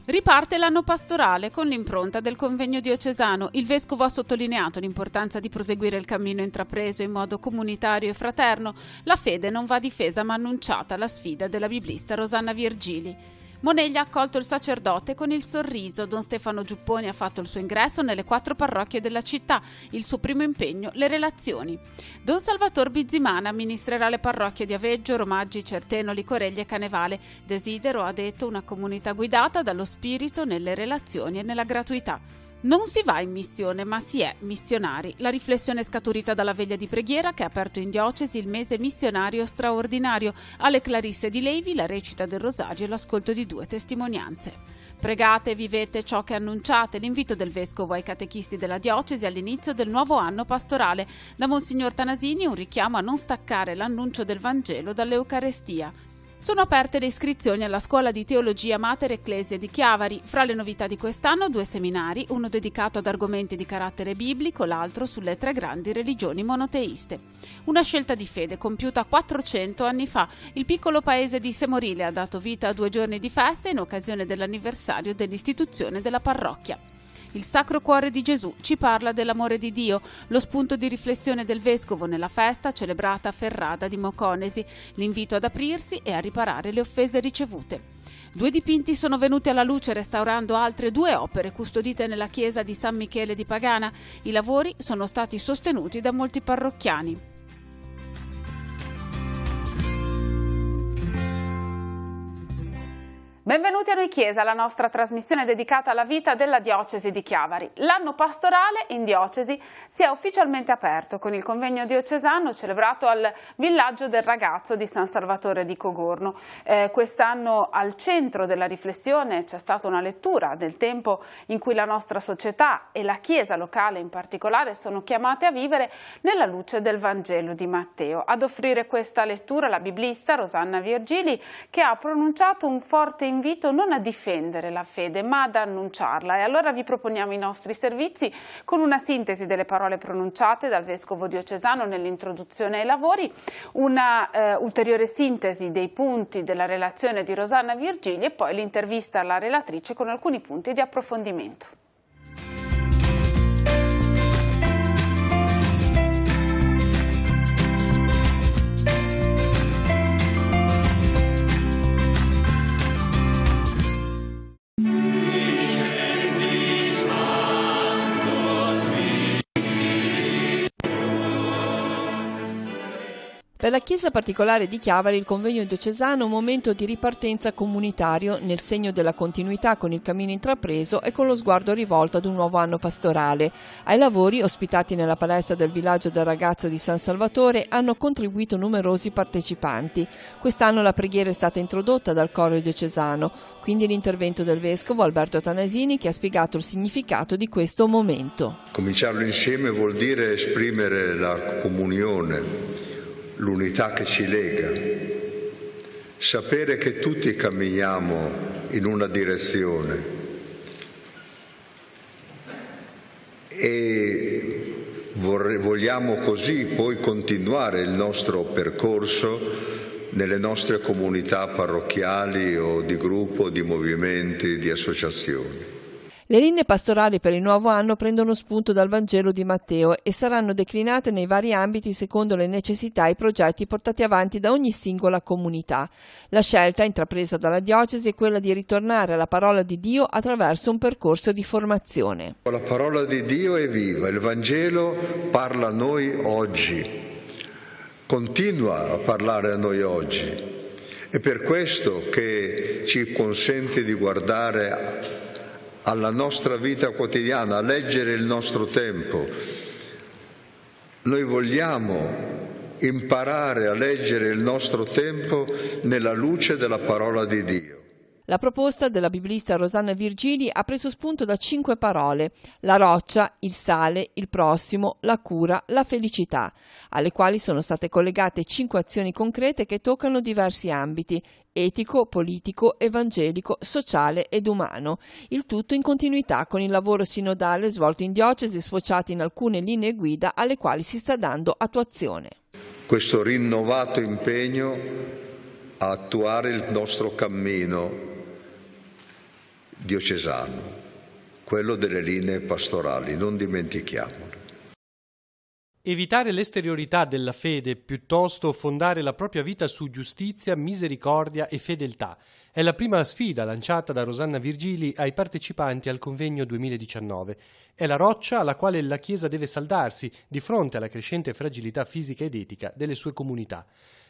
Riparte l'anno pastorale con l'impronta del convegno diocesano. Il vescovo ha sottolineato l'importanza di proseguire il cammino intrapreso in modo comunitario e fraterno. La fede non va difesa ma annunciata, la sfida della biblista Rosanna Virgili. Moneglia ha accolto il sacerdote con il sorriso. Don Stefano Giupponi ha fatto il suo ingresso nelle 4 parrocchie della città. Il suo primo impegno, le relazioni. Don Salvator Bizimana amministrerà le parrocchie di Aveggio, Romaggi, Certenoli, Coreglia e Canevale. Desidero, ha detto, una comunità guidata dallo spirito nelle relazioni e nella gratuità. Non si va in missione, ma si è missionari. La riflessione è scaturita dalla veglia di preghiera che ha aperto in diocesi il mese missionario straordinario. Alle Clarisse di Levi la recita del rosario e l'ascolto di 2 testimonianze. Pregate e vivete ciò che annunciate, l'invito del vescovo ai catechisti della diocesi all'inizio del nuovo anno pastorale. Da Monsignor Tanasini un richiamo a non staccare l'annuncio del Vangelo dall'Eucarestia. Sono aperte le iscrizioni alla Scuola di Teologia Mater Ecclesia di Chiavari. Fra le novità di quest'anno 2 seminari, uno dedicato ad argomenti di carattere biblico, l'altro sulle 3 grandi religioni monoteiste. Una scelta di fede compiuta 400 anni fa. Il piccolo paese di Semorile ha dato vita a 2 giorni di festa in occasione dell'anniversario dell'istituzione della parrocchia. Il Sacro Cuore di Gesù ci parla dell'amore di Dio, lo spunto di riflessione del vescovo nella festa celebrata a Ferrada di Moconesi, l'invito ad aprirsi e a riparare le offese ricevute. 2 dipinti sono venuti alla luce restaurando altre 2 opere custodite nella chiesa di San Michele di Pagana. I lavori sono stati sostenuti da molti parrocchiani. Benvenuti a Noi Chiesa, la nostra trasmissione dedicata alla vita della diocesi di Chiavari. L'anno pastorale in diocesi si è ufficialmente aperto con il convegno diocesano celebrato al villaggio del ragazzo di San Salvatore di Cogorno. Quest'anno al centro della riflessione c'è stata una lettura del tempo in cui la nostra società e la Chiesa locale in particolare sono chiamate a vivere nella luce del Vangelo di Matteo. Ad offrire questa lettura la biblista Rosanna Virgili, che ha pronunciato un forte invito non a difendere la fede ma ad annunciarla, e allora vi proponiamo i nostri servizi con una sintesi delle parole pronunciate dal vescovo diocesano nell'introduzione ai lavori, una ulteriore sintesi dei punti della relazione di Rosanna Virgili e poi l'intervista alla relatrice con alcuni punti di approfondimento. Per la Chiesa particolare di Chiavari il convegno diocesano è un momento di ripartenza comunitario nel segno della continuità con il cammino intrapreso e con lo sguardo rivolto ad un nuovo anno pastorale. Ai lavori, ospitati nella palestra del villaggio del ragazzo di San Salvatore, hanno contribuito numerosi partecipanti. Quest'anno la preghiera è stata introdotta dal coro diocesano, quindi l'intervento del vescovo Alberto Tanasini, che ha spiegato il significato di questo momento. Cominciarlo insieme vuol dire esprimere la comunione, l'unità che ci lega, sapere che tutti camminiamo in una direzione e vogliamo così poi continuare il nostro percorso nelle nostre comunità parrocchiali o di gruppo, di movimenti, di associazioni. Le linee pastorali per il nuovo anno prendono spunto dal Vangelo di Matteo e saranno declinate nei vari ambiti secondo le necessità e i progetti portati avanti da ogni singola comunità. La scelta intrapresa dalla diocesi è quella di ritornare alla parola di Dio attraverso un percorso di formazione. La parola di Dio è viva, il Vangelo parla a noi oggi, continua a parlare a noi oggi. È per questo che ci consente di guardare alla nostra vita quotidiana, a leggere il nostro tempo. Noi vogliamo imparare a leggere il nostro tempo nella luce della parola di Dio. La proposta della biblista Rosanna Virgili ha preso spunto da 5 parole: la roccia, il sale, il prossimo, la cura, la felicità, alle quali sono state collegate 5 azioni concrete che toccano diversi ambiti: etico, politico, evangelico, sociale ed umano. Il tutto in continuità con il lavoro sinodale svolto in diocesi e sfociato in alcune linee guida alle quali si sta dando attuazione. Questo rinnovato impegno a attuare il nostro cammino diocesano, quello delle linee pastorali, non dimentichiamolo. Evitare l'esteriorità della fede, piuttosto fondare la propria vita su giustizia, misericordia e fedeltà. È la prima sfida lanciata da Rosanna Virgili ai partecipanti al convegno 2019. È la roccia alla quale la Chiesa deve saldarsi di fronte alla crescente fragilità fisica ed etica delle sue comunità.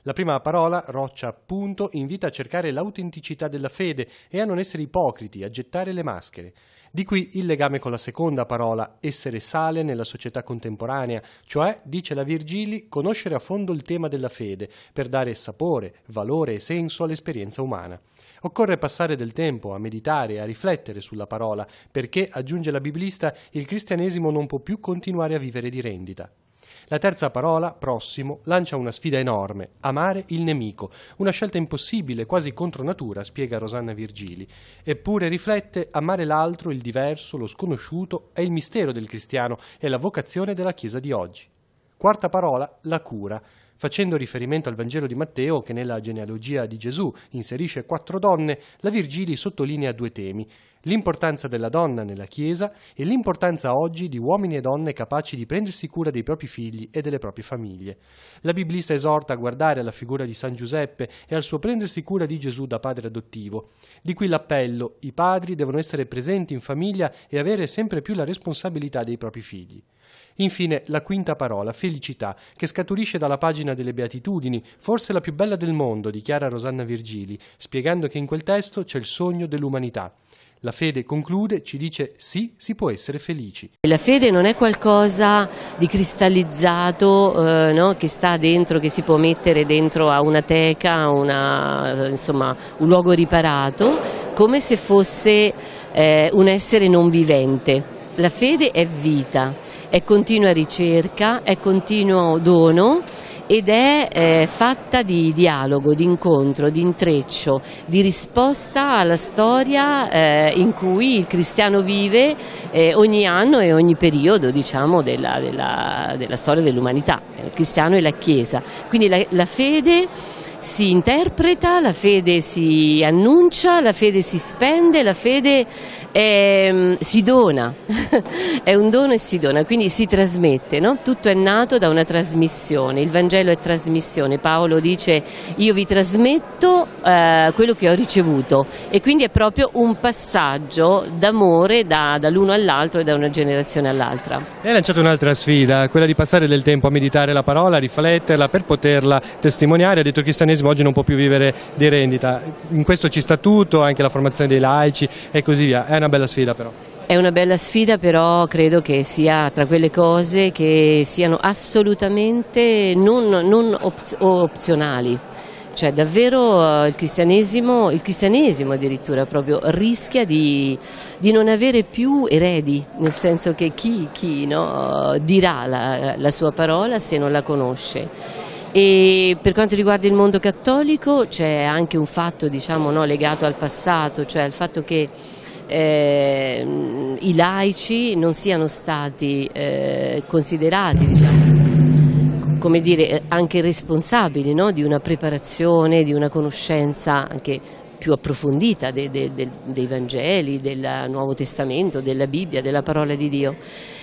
La prima parola, roccia appunto, invita a cercare l'autenticità della fede e a non essere ipocriti, a gettare le maschere. Di qui il legame con la seconda parola, essere sale nella società contemporanea, cioè, dice la Virgili, conoscere a fondo il tema della fede per dare sapore, valore e senso all'esperienza umana. Occorre passare del tempo a meditare e a riflettere sulla parola, perché, aggiunge la biblista, il cristianesimo non può più continuare a vivere di rendita. La terza parola, prossimo, lancia una sfida enorme, amare il nemico, una scelta impossibile, quasi contro natura, spiega Rosanna Virgili. Eppure riflette, amare l'altro, il diverso, lo sconosciuto, è il mistero del cristiano e la vocazione della Chiesa di oggi. Quarta parola, la cura. Facendo riferimento al Vangelo di Matteo, che nella genealogia di Gesù inserisce 4 donne, la Virgili sottolinea 2 temi: l'importanza della donna nella Chiesa e l'importanza oggi di uomini e donne capaci di prendersi cura dei propri figli e delle proprie famiglie. La biblista esorta a guardare alla figura di San Giuseppe e al suo prendersi cura di Gesù da padre adottivo. Di qui l'appello: i padri devono essere presenti in famiglia e avere sempre più la responsabilità dei propri figli. Infine, la quinta parola, felicità, che scaturisce dalla pagina delle Beatitudini, forse la più bella del mondo, dichiara Rosanna Virgili, spiegando che in quel testo c'è il sogno dell'umanità. La fede, conclude, ci dice sì, si può essere felici. La fede non è qualcosa di cristallizzato, no? Che sta dentro, che si può mettere dentro a una teca, insomma, un luogo riparato, come se fosse un essere non vivente. La fede è vita, è continua ricerca, è continuo dono ed è fatta di dialogo, di incontro, di intreccio, di risposta alla storia in cui il cristiano vive ogni anno e ogni periodo, diciamo, della storia dell'umanità, il cristiano e la Chiesa. Quindi la fede si interpreta, la fede si annuncia, la fede si spende, la fede si dona, è un dono e si dona, quindi si trasmette, no? Tutto è nato da una trasmissione, il Vangelo è trasmissione, Paolo dice io vi trasmetto quello che ho ricevuto e quindi è proprio un passaggio d'amore dall'uno all'altro e da una generazione all'altra. Lei ha lanciato un'altra sfida, quella di passare del tempo a meditare la parola, a rifletterla per poterla testimoniare. Ha detto che il cristianesimo oggi non può più vivere di rendita, in questo ci sta tutto, anche la formazione dei laici e così via. È una bella sfida però. È una bella sfida, però credo che sia tra quelle cose che siano assolutamente non opzionali. Cioè davvero il cristianesimo addirittura proprio rischia di non avere più eredi, nel senso che chi dirà la sua parola se non la conosce. E per quanto riguarda il mondo cattolico c'è anche un fatto, diciamo, legato al passato, cioè il fatto che i laici non siano stati considerati, diciamo, come dire, anche responsabili, no? Di una preparazione, di una conoscenza anche più approfondita dei Vangeli, del Nuovo Testamento, della Bibbia, della parola di Dio.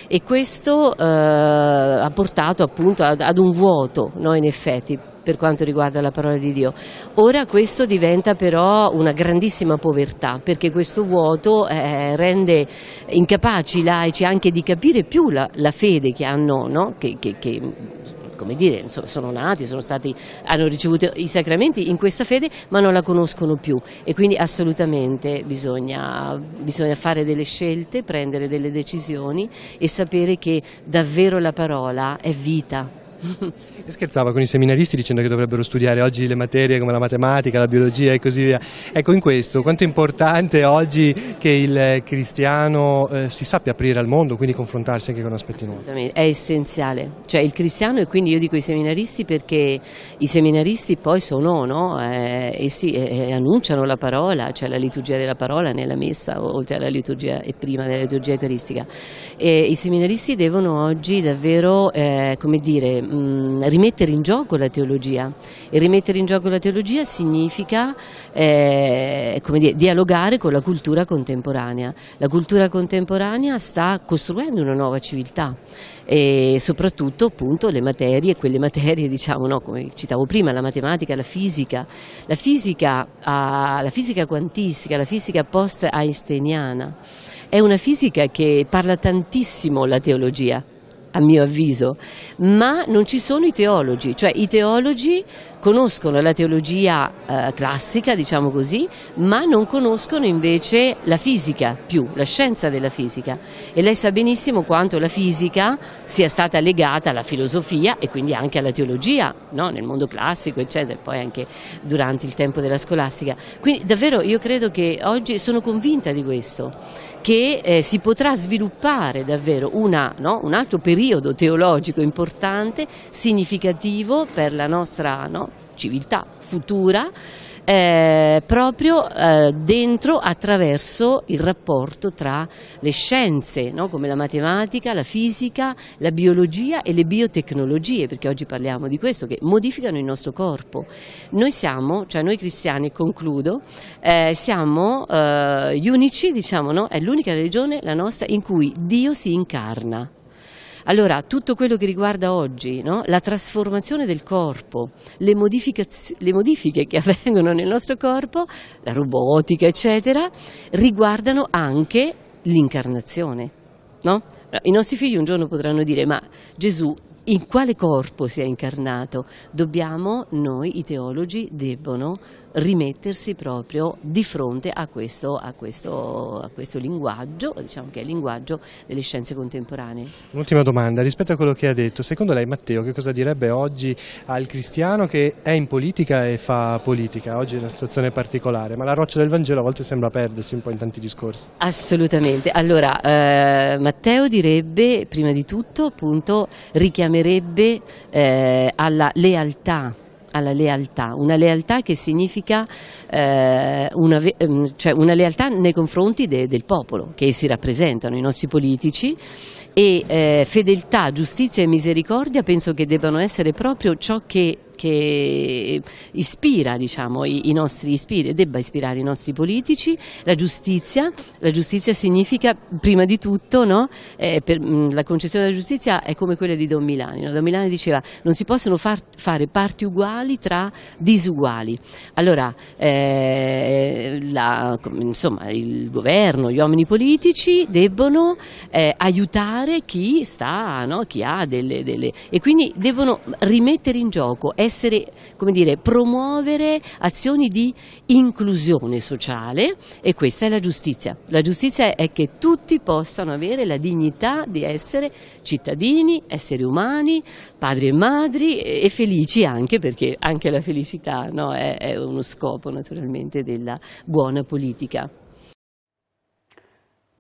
E questo ha portato appunto ad un vuoto, no, in effetti, per quanto riguarda la parola di Dio. Ora questo diventa però una grandissima povertà, perché questo vuoto rende incapaci i laici anche di capire più la fede che hanno, no? Che come dire, sono nati, hanno ricevuto i sacramenti in questa fede, ma non la conoscono più, e quindi assolutamente bisogna fare delle scelte, prendere delle decisioni e sapere che davvero la parola è vita. E scherzava con i seminaristi dicendo che dovrebbero studiare oggi le materie come la matematica, la biologia e così via. Ecco, in questo quanto è importante oggi che il cristiano si sappia aprire al mondo, quindi confrontarsi anche con aspetti nuovi. Assolutamente, è essenziale, cioè il cristiano, e quindi io dico i seminaristi perché i seminaristi poi sono, no? Annunciano la parola, cioè la liturgia della parola nella messa, oltre alla liturgia e prima della liturgia eucaristica. E i seminaristi devono oggi davvero, come dire, rimettere in gioco la teologia, e rimettere in gioco la teologia significa come dire, dialogare con la cultura contemporanea. La cultura contemporanea sta costruendo una nuova civiltà e soprattutto appunto le materie, quelle materie diciamo, no, come citavo prima, la matematica, la fisica quantistica, la fisica post-einsteiniana. È una fisica che parla tantissimo la teologia, a mio avviso, ma non ci sono i teologi, cioè i teologi conoscono la teologia classica, diciamo così, ma non conoscono invece la fisica più, la scienza della fisica. E lei sa benissimo quanto la fisica sia stata legata alla filosofia e quindi anche alla teologia, no? Nel mondo classico, eccetera, e poi anche durante il tempo della scolastica. Quindi davvero io credo che oggi, sono convinta di questo, che si potrà sviluppare davvero un altro periodo teologico importante, significativo per la nostra civiltà futura, proprio dentro, attraverso il rapporto tra le scienze, no? Come la matematica, la fisica, la biologia e le biotecnologie, perché oggi parliamo di questo, che modificano il nostro corpo. Noi siamo, cioè noi cristiani, concludo, siamo gli unici, diciamo, no? È l'unica religione, la nostra, in cui Dio si incarna. Allora, tutto quello che riguarda oggi, no? La trasformazione del corpo, le modifiche che avvengono nel nostro corpo, la robotica, eccetera, riguardano anche l'incarnazione, no? I nostri figli un giorno potranno dire: ma Gesù in quale corpo si è incarnato? Noi, i teologi, debbono rimettersi proprio di fronte a questo linguaggio, diciamo che è il linguaggio delle scienze contemporanee. Un'ultima domanda, rispetto a quello che ha detto, secondo lei Matteo che cosa direbbe oggi al cristiano che è in politica e fa politica? Oggi è una situazione particolare, ma la roccia del Vangelo a volte sembra perdersi un po' in tanti discorsi. Assolutamente. Allora, Matteo direbbe, prima di tutto, appunto, richiamerebbe alla lealtà, una lealtà che significa una lealtà nei confronti del popolo che essi rappresentano, i nostri politici, e fedeltà, giustizia e misericordia penso che debbano essere proprio ciò che ispira, diciamo, debba ispirare i nostri politici. La giustizia significa prima di tutto, no? La concezione della giustizia è come quella di Don Milani, no? Don Milani diceva: non si possono fare parti uguali tra disuguali. Allora insomma il governo, gli uomini politici debbono aiutare chi ha delle e quindi devono rimettere in gioco, promuovere azioni di inclusione sociale, e questa è la giustizia. La giustizia è che tutti possano avere la dignità di essere cittadini, esseri umani, padri e madri, e felici anche, perché anche la felicità, no, è uno scopo naturalmente della buona politica.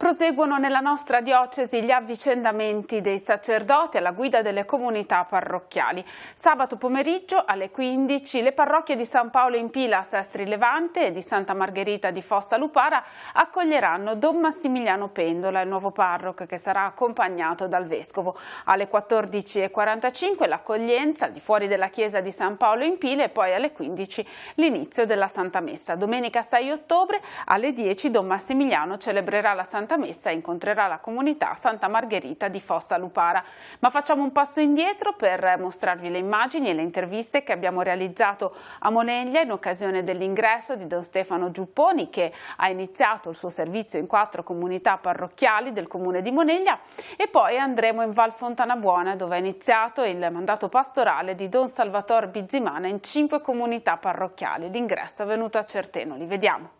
Proseguono nella nostra diocesi gli avvicendamenti dei sacerdoti alla guida delle comunità parrocchiali. Sabato pomeriggio alle 15 le parrocchie di San Paolo in Pila a Sestri Levante e di Santa Margherita di Fossa Lupara accoglieranno Don Massimiliano Pendola, il nuovo parroco, che sarà accompagnato dal vescovo. Alle 14:45 l'accoglienza al di fuori della chiesa di San Paolo in Pila, e poi alle 15 l'inizio della Santa Messa. Domenica 6 ottobre alle 10 Don Massimiliano celebrerà la Santa Messa e incontrerà la comunità Santa Margherita di Fossa Lupara. Ma facciamo un passo indietro per mostrarvi le immagini e le interviste che abbiamo realizzato a Moneglia in occasione dell'ingresso di Don Stefano Giupponi, che ha iniziato il suo servizio in 4 comunità parrocchiali del comune di Moneglia, e poi andremo in Val Fontana Buona, dove è iniziato il mandato pastorale di Don Salvatore Bizimana in 5 comunità parrocchiali. L'ingresso è avvenuto a Certeno, li vediamo.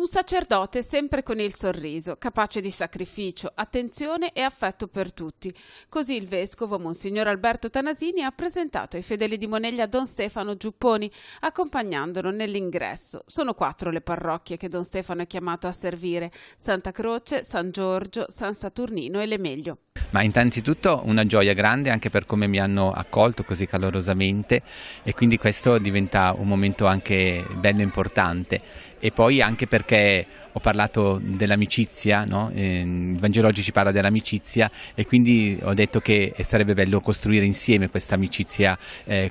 Un sacerdote sempre con il sorriso, capace di sacrificio, attenzione e affetto per tutti. Così il vescovo Monsignor Alberto Tanasini ha presentato ai fedeli di Moneglia Don Stefano Giupponi, accompagnandolo nell'ingresso. Sono 4 le parrocchie che Don Stefano è chiamato a servire: Santa Croce, San Giorgio, San Saturnino e Lemeglio. Ma innanzitutto una gioia grande anche per come mi hanno accolto così calorosamente, e quindi questo diventa un momento anche bello e importante. E poi anche perché ho parlato dell'amicizia, no? Il Vangelo oggi ci parla dell'amicizia, e quindi ho detto che sarebbe bello costruire insieme questa amicizia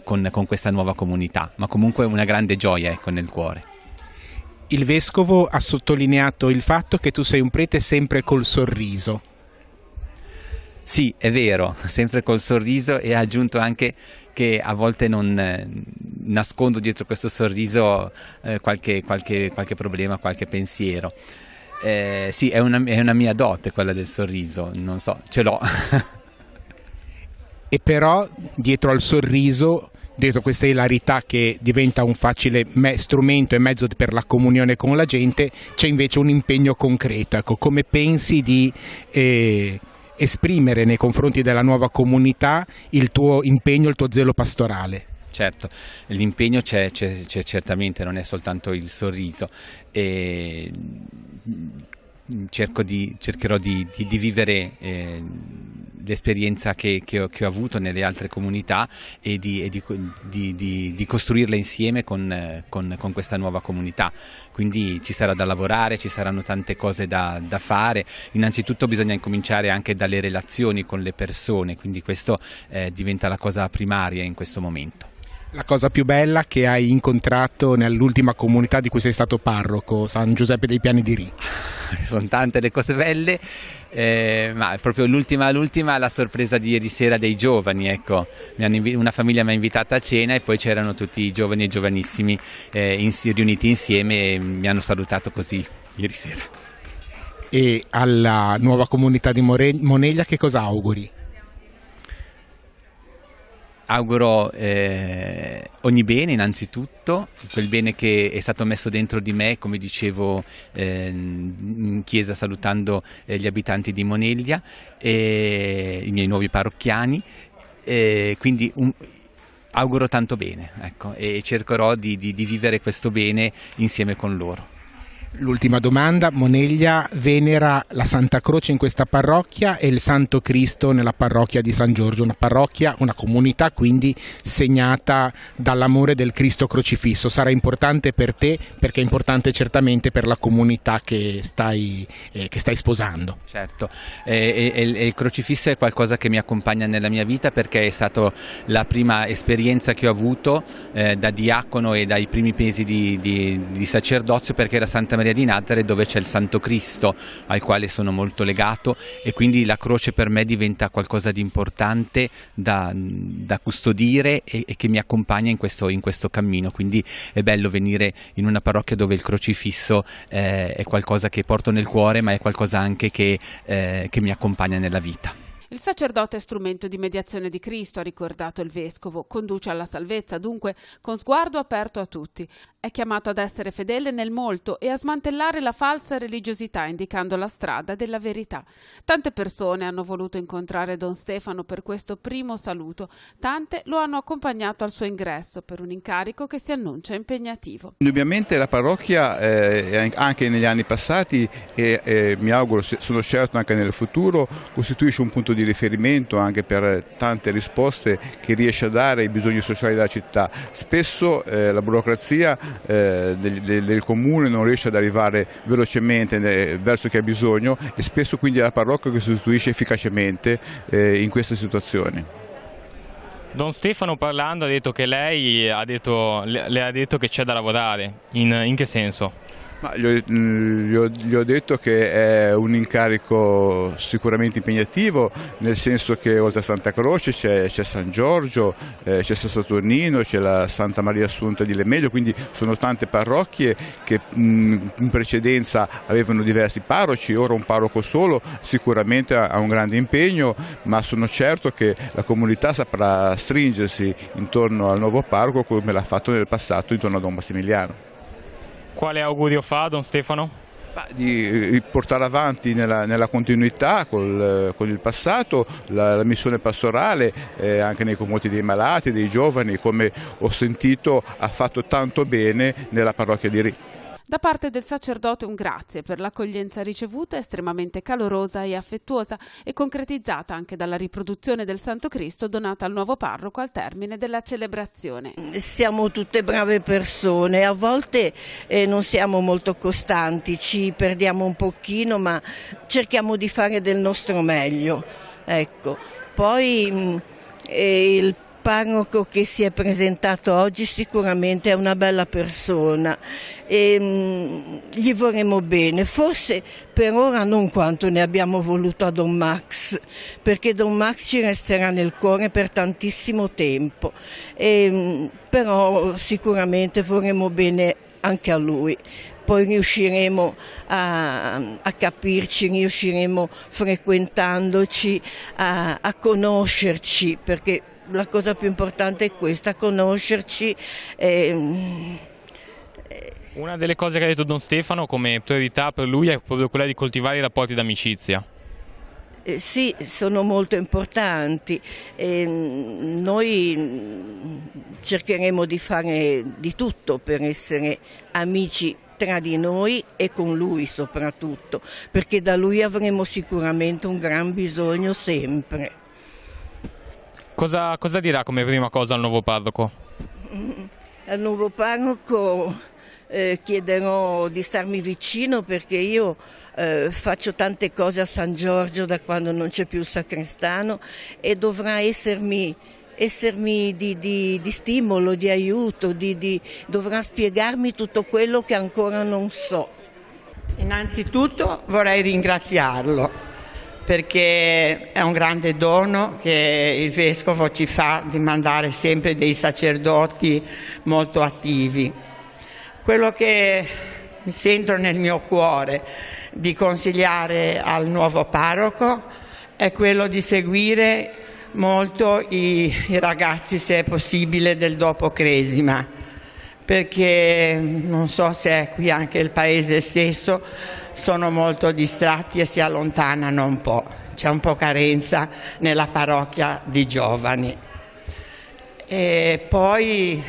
con questa nuova comunità, ma comunque una grande gioia, ecco, nel cuore. Il vescovo ha sottolineato il fatto che tu sei un prete sempre col sorriso. Sì, è vero, sempre col sorriso, e ha aggiunto anche che a volte non nascondo dietro questo sorriso qualche problema, qualche pensiero. Sì, è una mia dote quella del sorriso, non so, ce l'ho. E però dietro al sorriso, dietro questa ilarità che diventa un facile strumento e mezzo per la comunione con la gente, c'è invece un impegno concreto. Ecco, come pensi di esprimere nei confronti della nuova comunità il tuo impegno, il tuo zelo pastorale? Certo, l'impegno c'è certamente, non è soltanto il sorriso, e cercherò di vivere l'esperienza che ho avuto nelle altre comunità e di costruirla insieme con questa nuova comunità. Quindi ci sarà da lavorare, ci saranno tante cose da fare. Innanzitutto bisogna incominciare anche dalle relazioni con le persone, quindi questo diventa la cosa primaria in questo momento. La cosa più bella che hai incontrato nell'ultima comunità di cui sei stato parroco, San Giuseppe dei Piani di Ri? Sono tante le cose belle, ma proprio l'ultima, la sorpresa di ieri sera dei giovani, ecco. Una famiglia mi ha invitata a cena, e poi c'erano tutti i giovani e giovanissimi riuniti insieme, e mi hanno salutato così ieri sera. E alla nuova comunità di Moneglia che cosa auguri? Auguro ogni bene, innanzitutto, quel bene che è stato messo dentro di me, come dicevo in chiesa salutando gli abitanti di Moneglia e i miei nuovi parrocchiani, quindi auguro tanto bene, ecco, e cercherò di vivere questo bene insieme con loro. L'ultima domanda: Moneglia venera la Santa Croce in questa parrocchia e il Santo Cristo nella parrocchia di San Giorgio, una parrocchia, una comunità quindi segnata dall'amore del Cristo crocifisso. Sarà importante per te, perché è importante certamente per la comunità che stai sposando. Certo, il crocifisso è qualcosa che mi accompagna nella mia vita, perché è stata la prima esperienza che ho avuto da diacono e dai primi mesi di sacerdozio, perché era Santa Maria di Nazareth, dove c'è il Santo Cristo al quale sono molto legato, e quindi la croce per me diventa qualcosa di importante da custodire e che mi accompagna in questo cammino. Quindi è bello venire in una parrocchia dove il crocifisso è qualcosa che porto nel cuore, ma è qualcosa anche che mi accompagna nella vita. Il sacerdote è strumento di mediazione di Cristo, ha ricordato il vescovo, conduce alla salvezza, dunque con sguardo aperto a tutti. È chiamato ad essere fedele nel molto e a smantellare la falsa religiosità, indicando la strada della verità. Tante persone hanno voluto incontrare Don Stefano per questo primo saluto, tante lo hanno accompagnato al suo ingresso per un incarico che si annuncia impegnativo. Indubbiamente la parrocchia anche negli anni passati e mi auguro, sono certo anche nel futuro, costituisce un punto di riferimento anche per tante risposte che riesce a dare ai bisogni sociali della città. Spesso la burocrazia del comune non riesce ad arrivare velocemente verso chi ha bisogno, e spesso quindi è la parrocchia che sostituisce efficacemente in queste situazioni. Don Stefano, parlando, ha detto che le ha detto che c'è da lavorare. In che senso? Ma gli ho detto che è un incarico sicuramente impegnativo, nel senso che oltre a Santa Croce c'è San Giorgio, c'è San Saturnino, c'è la Santa Maria Assunta di Lemeglio, quindi sono tante parrocchie che in precedenza avevano diversi parroci, ora un parroco solo sicuramente ha un grande impegno, ma sono certo che la comunità saprà stringersi intorno al nuovo parroco come l'ha fatto nel passato intorno a Don Massimiliano. Quale augurio fa Don Stefano? Di portare avanti nella continuità con il passato la missione pastorale anche nei confronti dei malati, dei giovani, come ho sentito ha fatto tanto bene nella parrocchia di Ri. Da parte del sacerdote un grazie per l'accoglienza ricevuta, estremamente calorosa e affettuosa e concretizzata anche dalla riproduzione del Santo Cristo donata al nuovo parroco al termine della celebrazione. Siamo tutte brave persone, a volte non siamo molto costanti, ci perdiamo un pochino, ma cerchiamo di fare del nostro meglio. Ecco. Poi il parroco che si è presentato oggi sicuramente è una bella persona e gli vorremmo bene, forse per ora non quanto ne abbiamo voluto a Don Max, perché Don Max ci resterà nel cuore per tantissimo tempo, però sicuramente vorremmo bene anche a lui. Poi riusciremo a capirci, riusciremo frequentandoci a conoscerci, perché la cosa più importante è questa, conoscerci. Una delle cose che ha detto Don Stefano come priorità per lui è proprio quella di coltivare i rapporti d'amicizia. Sì, sono molto importanti. Noi cercheremo di fare di tutto per essere amici tra di noi e con lui soprattutto, perché da lui avremo sicuramente un gran bisogno sempre. Cosa dirà come prima cosa al nuovo parroco? Al nuovo parroco chiederò di starmi vicino, perché io faccio tante cose a San Giorgio da quando non c'è più il sacrestano, e dovrà essermi di stimolo, di aiuto, dovrà spiegarmi tutto quello che ancora non so. Innanzitutto vorrei ringraziarlo, perché è un grande dono che il Vescovo ci fa di mandare sempre dei sacerdoti molto attivi. Quello che mi sento nel mio cuore di consigliare al nuovo parroco è quello di seguire molto i ragazzi, se è possibile, del dopo Cresima, perché non so se è qui anche il paese stesso, sono molto distratti e si allontanano un po', c'è un po' carenza nella parrocchia di giovani. E poi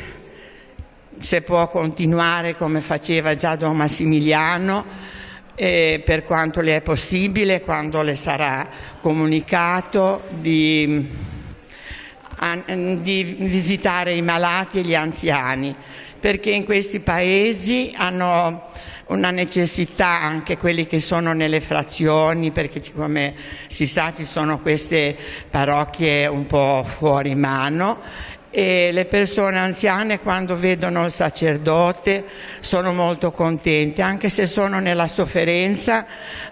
se può continuare come faceva già Don Massimiliano, per quanto le è possibile, quando le sarà comunicato, di visitare i malati e gli anziani, perché in questi paesi hanno una necessità, anche quelli che sono nelle frazioni, perché come si sa ci sono queste parrocchie un po' fuori mano, e le persone anziane quando vedono il sacerdote sono molto contente, anche se sono nella sofferenza,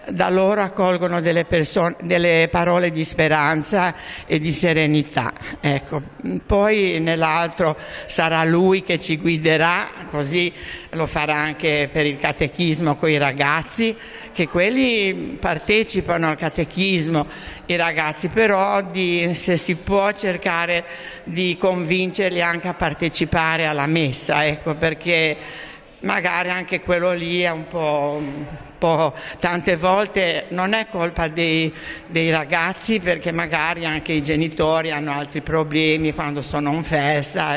da loro accolgono delle parole di speranza e di serenità. Ecco. Poi nell'altro sarà lui che ci guiderà, così lo farà anche per il catechismo con i ragazzi, che quelli partecipano al catechismo, i ragazzi, però se si può cercare di convincerli anche a partecipare alla messa, ecco, perché magari anche quello lì è un po' tante volte non è colpa dei ragazzi, perché magari anche i genitori hanno altri problemi quando sono in festa.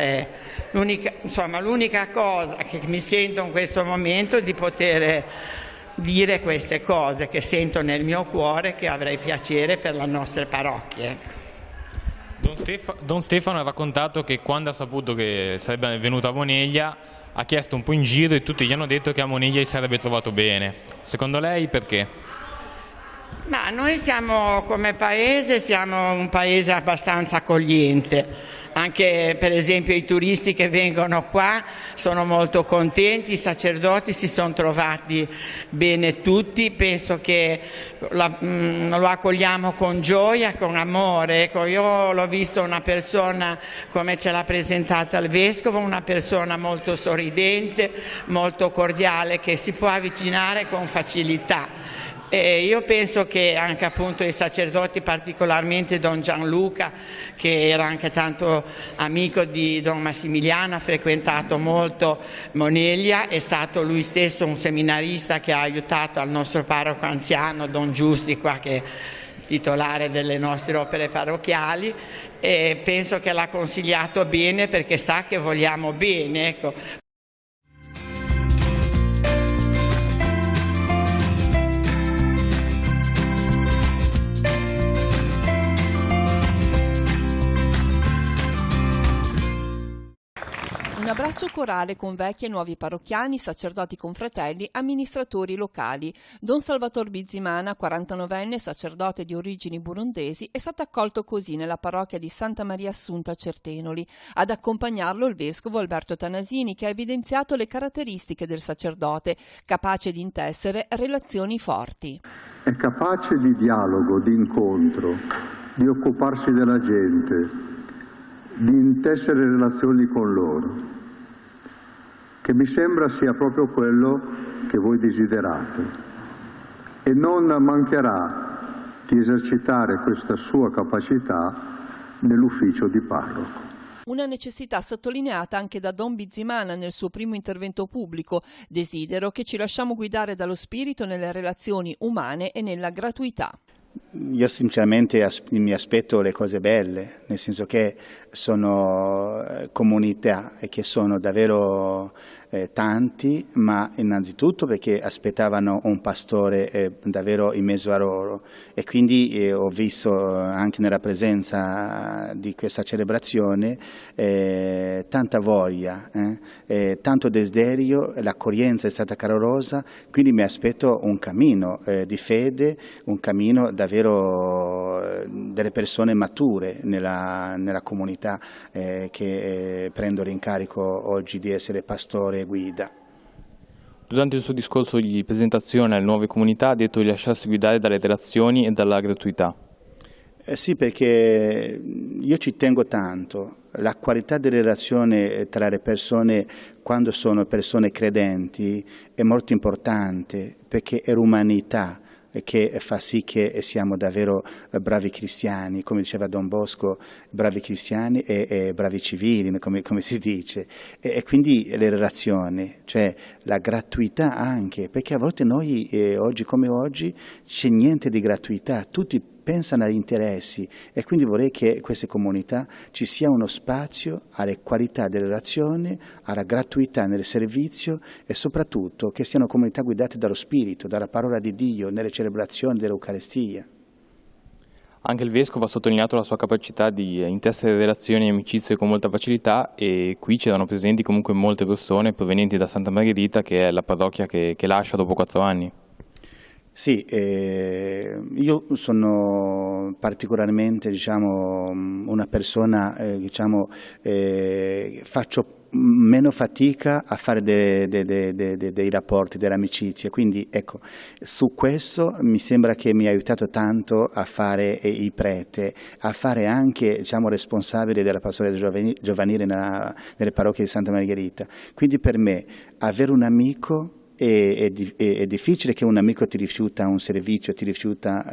L'unica cosa che mi sento in questo momento è di poter dire queste cose che sento nel mio cuore, che avrei piacere per le nostre parrocchie. Don Stefano ha raccontato che quando ha saputo che sarebbe venuto a Moneglia ha chiesto un po' in giro e tutti gli hanno detto che a Moneglia si sarebbe trovato bene. Secondo lei perché? Ma noi siamo, come paese, siamo un paese abbastanza accogliente. Anche per esempio i turisti che vengono qua sono molto contenti, i sacerdoti si sono trovati bene tutti, penso che lo accogliamo con gioia, con amore. Ecco, io l'ho visto una persona come ce l'ha presentata il Vescovo, una persona molto sorridente, molto cordiale, che si può avvicinare con facilità. Io penso che anche appunto i sacerdoti, particolarmente Don Gianluca, che era anche tanto amico di Don Massimiliano, ha frequentato molto Moneglia, è stato lui stesso un seminarista che ha aiutato al nostro parroco anziano Don Giusti qua, che è titolare delle nostre opere parrocchiali, e penso che l'ha consigliato bene perché sa che vogliamo bene, ecco. Un abbraccio corale con vecchi e nuovi parrocchiani, sacerdoti confratelli, amministratori locali. Don Salvatore Bizimana, 49enne, sacerdote di origini burundesi, è stato accolto così nella parrocchia di Santa Maria Assunta a Certenoli. Ad accompagnarlo il vescovo Alberto Tanasini, che ha evidenziato le caratteristiche del sacerdote, capace di intessere relazioni forti. È capace di dialogo, di incontro, di occuparsi della gente, di intessere relazioni con loro, che mi sembra sia proprio quello che voi desiderate, e non mancherà di esercitare questa sua capacità nell'ufficio di parroco. Una necessità sottolineata anche da Don Bizimana nel suo primo intervento pubblico. Desidero che ci lasciamo guidare dallo spirito nelle relazioni umane e nella gratuità. Io sinceramente mi aspetto le cose belle, nel senso che sono comunità che sono davvero tanti, ma innanzitutto perché aspettavano un pastore davvero in mezzo a loro, e quindi ho visto anche nella presenza di questa celebrazione tanta voglia, tanto desiderio, l'accoglienza è stata calorosa, quindi mi aspetto un cammino di fede, un cammino davvero delle persone mature nella comunità che prendono l'incarico oggi di essere pastore e guida. Durante il suo discorso di presentazione alle nuove comunità ha detto di lasciarsi guidare dalle relazioni e dalla gratuità. Sì, perché io ci tengo tanto. La qualità delle relazioni tra le persone, quando sono persone credenti, è molto importante, perché è l'umanità che fa sì che siamo davvero bravi cristiani, come diceva Don Bosco, bravi cristiani e bravi civili, come si dice, e quindi le relazioni, cioè la gratuità anche, perché a volte noi oggi come oggi c'è niente di gratuità, tutti pensano agli interessi, e quindi vorrei che queste comunità ci sia uno spazio alle qualità delle relazioni, alla gratuità nel servizio, e soprattutto che siano comunità guidate dallo Spirito, dalla parola di Dio, nelle celebrazioni dell'Eucaristia. Anche il Vescovo ha sottolineato la sua capacità di intessere relazioni e amicizie con molta facilità, e qui c'erano presenti comunque molte persone provenienti da Santa Margherita, che è la parrocchia che lascia dopo 4 anni. Sì, io sono particolarmente una persona, faccio meno fatica a fare dei rapporti, delle amicizie, quindi ecco, su questo mi sembra che mi ha aiutato tanto a fare il prete, a fare anche responsabile della pastoria giovanile nelle parrocchie di Santa Margherita, quindi per me avere un amico è difficile che un amico ti rifiuta un servizio, ti rifiuta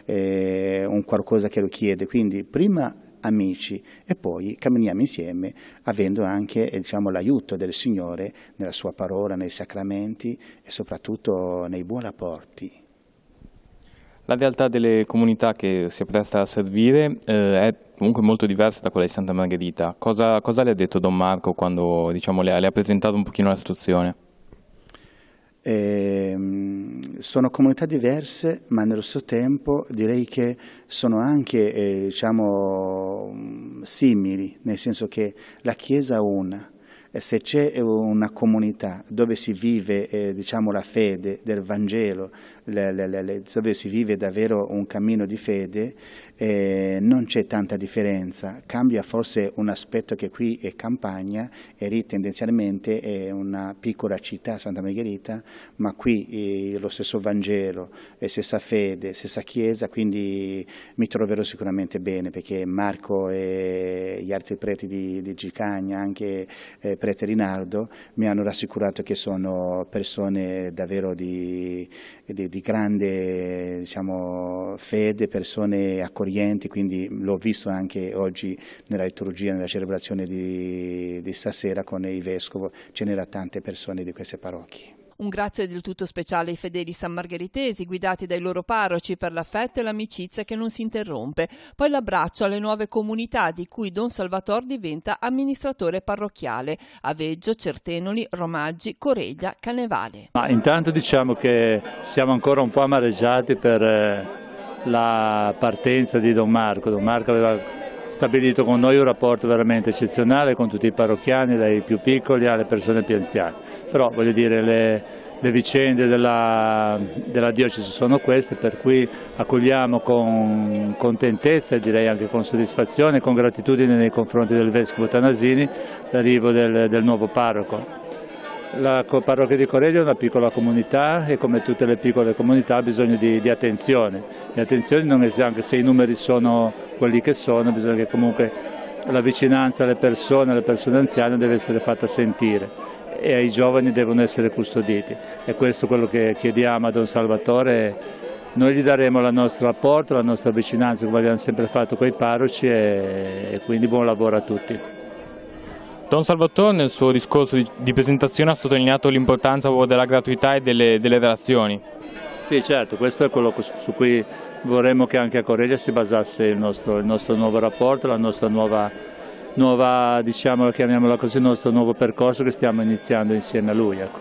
un qualcosa che lo chiede, quindi prima amici e poi camminiamo insieme avendo anche l'aiuto del Signore nella sua parola, nei sacramenti e soprattutto nei buoni rapporti. La realtà delle comunità che si appresta a servire è comunque molto diversa da quella di Santa Margherita. Cosa le ha detto Don Marco quando le ha presentato un pochino la situazione? Sono comunità diverse, ma nello stesso tempo direi che sono anche simili, nel senso che la Chiesa è una. Se c'è una comunità dove si vive la fede del Vangelo, dove si vive davvero un cammino di fede, non c'è tanta differenza. Cambia forse un aspetto che qui è campagna e lì tendenzialmente è una piccola città, Santa Margherita, ma qui lo stesso Vangelo, stessa fede, stessa Chiesa, quindi mi troverò sicuramente bene, perché Marco e gli altri preti di Gicagna, anche per prete Rinaldo mi hanno rassicurato che sono persone davvero di grande, diciamo, fede, persone accoglienti, quindi l'ho visto anche oggi nella liturgia, nella celebrazione di stasera con il vescovo, ce n'erano tante persone di queste parrocchie. Un grazie del tutto speciale ai fedeli sanmargheritesi guidati dai loro parroci per l'affetto e l'amicizia che non si interrompe. Poi l'abbraccio alle nuove comunità di cui Don Salvatore diventa amministratore parrocchiale: Aveggio, Certenoli, Romaggi, Coreglia, Canevale. Ma intanto diciamo che siamo ancora un po' amareggiati per la partenza di Don Marco. Don Marco aveva stabilito con noi un rapporto veramente eccezionale con tutti i parrocchiani, dai più piccoli alle persone più anziane. Però voglio dire, le vicende della diocesi sono queste, per cui accogliamo con contentezza e direi anche con soddisfazione e con gratitudine nei confronti del vescovo Tanasini l'arrivo del nuovo parroco. La parrocchia di Coreglia è una piccola comunità e come tutte le piccole comunità ha bisogno di attenzione. E attenzione non è, anche se i numeri sono quelli che sono, bisogna che comunque la vicinanza alle persone anziane deve essere fatta sentire e ai giovani devono essere custoditi. E questo è quello che chiediamo a Don Salvatore. Noi gli daremo il nostro apporto, la nostra vicinanza come abbiamo sempre fatto con i parroci e quindi buon lavoro a tutti. Don Salvatore nel suo discorso di presentazione ha sottolineato l'importanza della gratuità e delle relazioni. Sì, certo, questo è quello su cui vorremmo che anche a Coreglia si basasse il nostro nuovo rapporto, la nostra nuova, diciamo, chiamiamola così, il nostro nuovo percorso che stiamo iniziando insieme a lui. Ecco.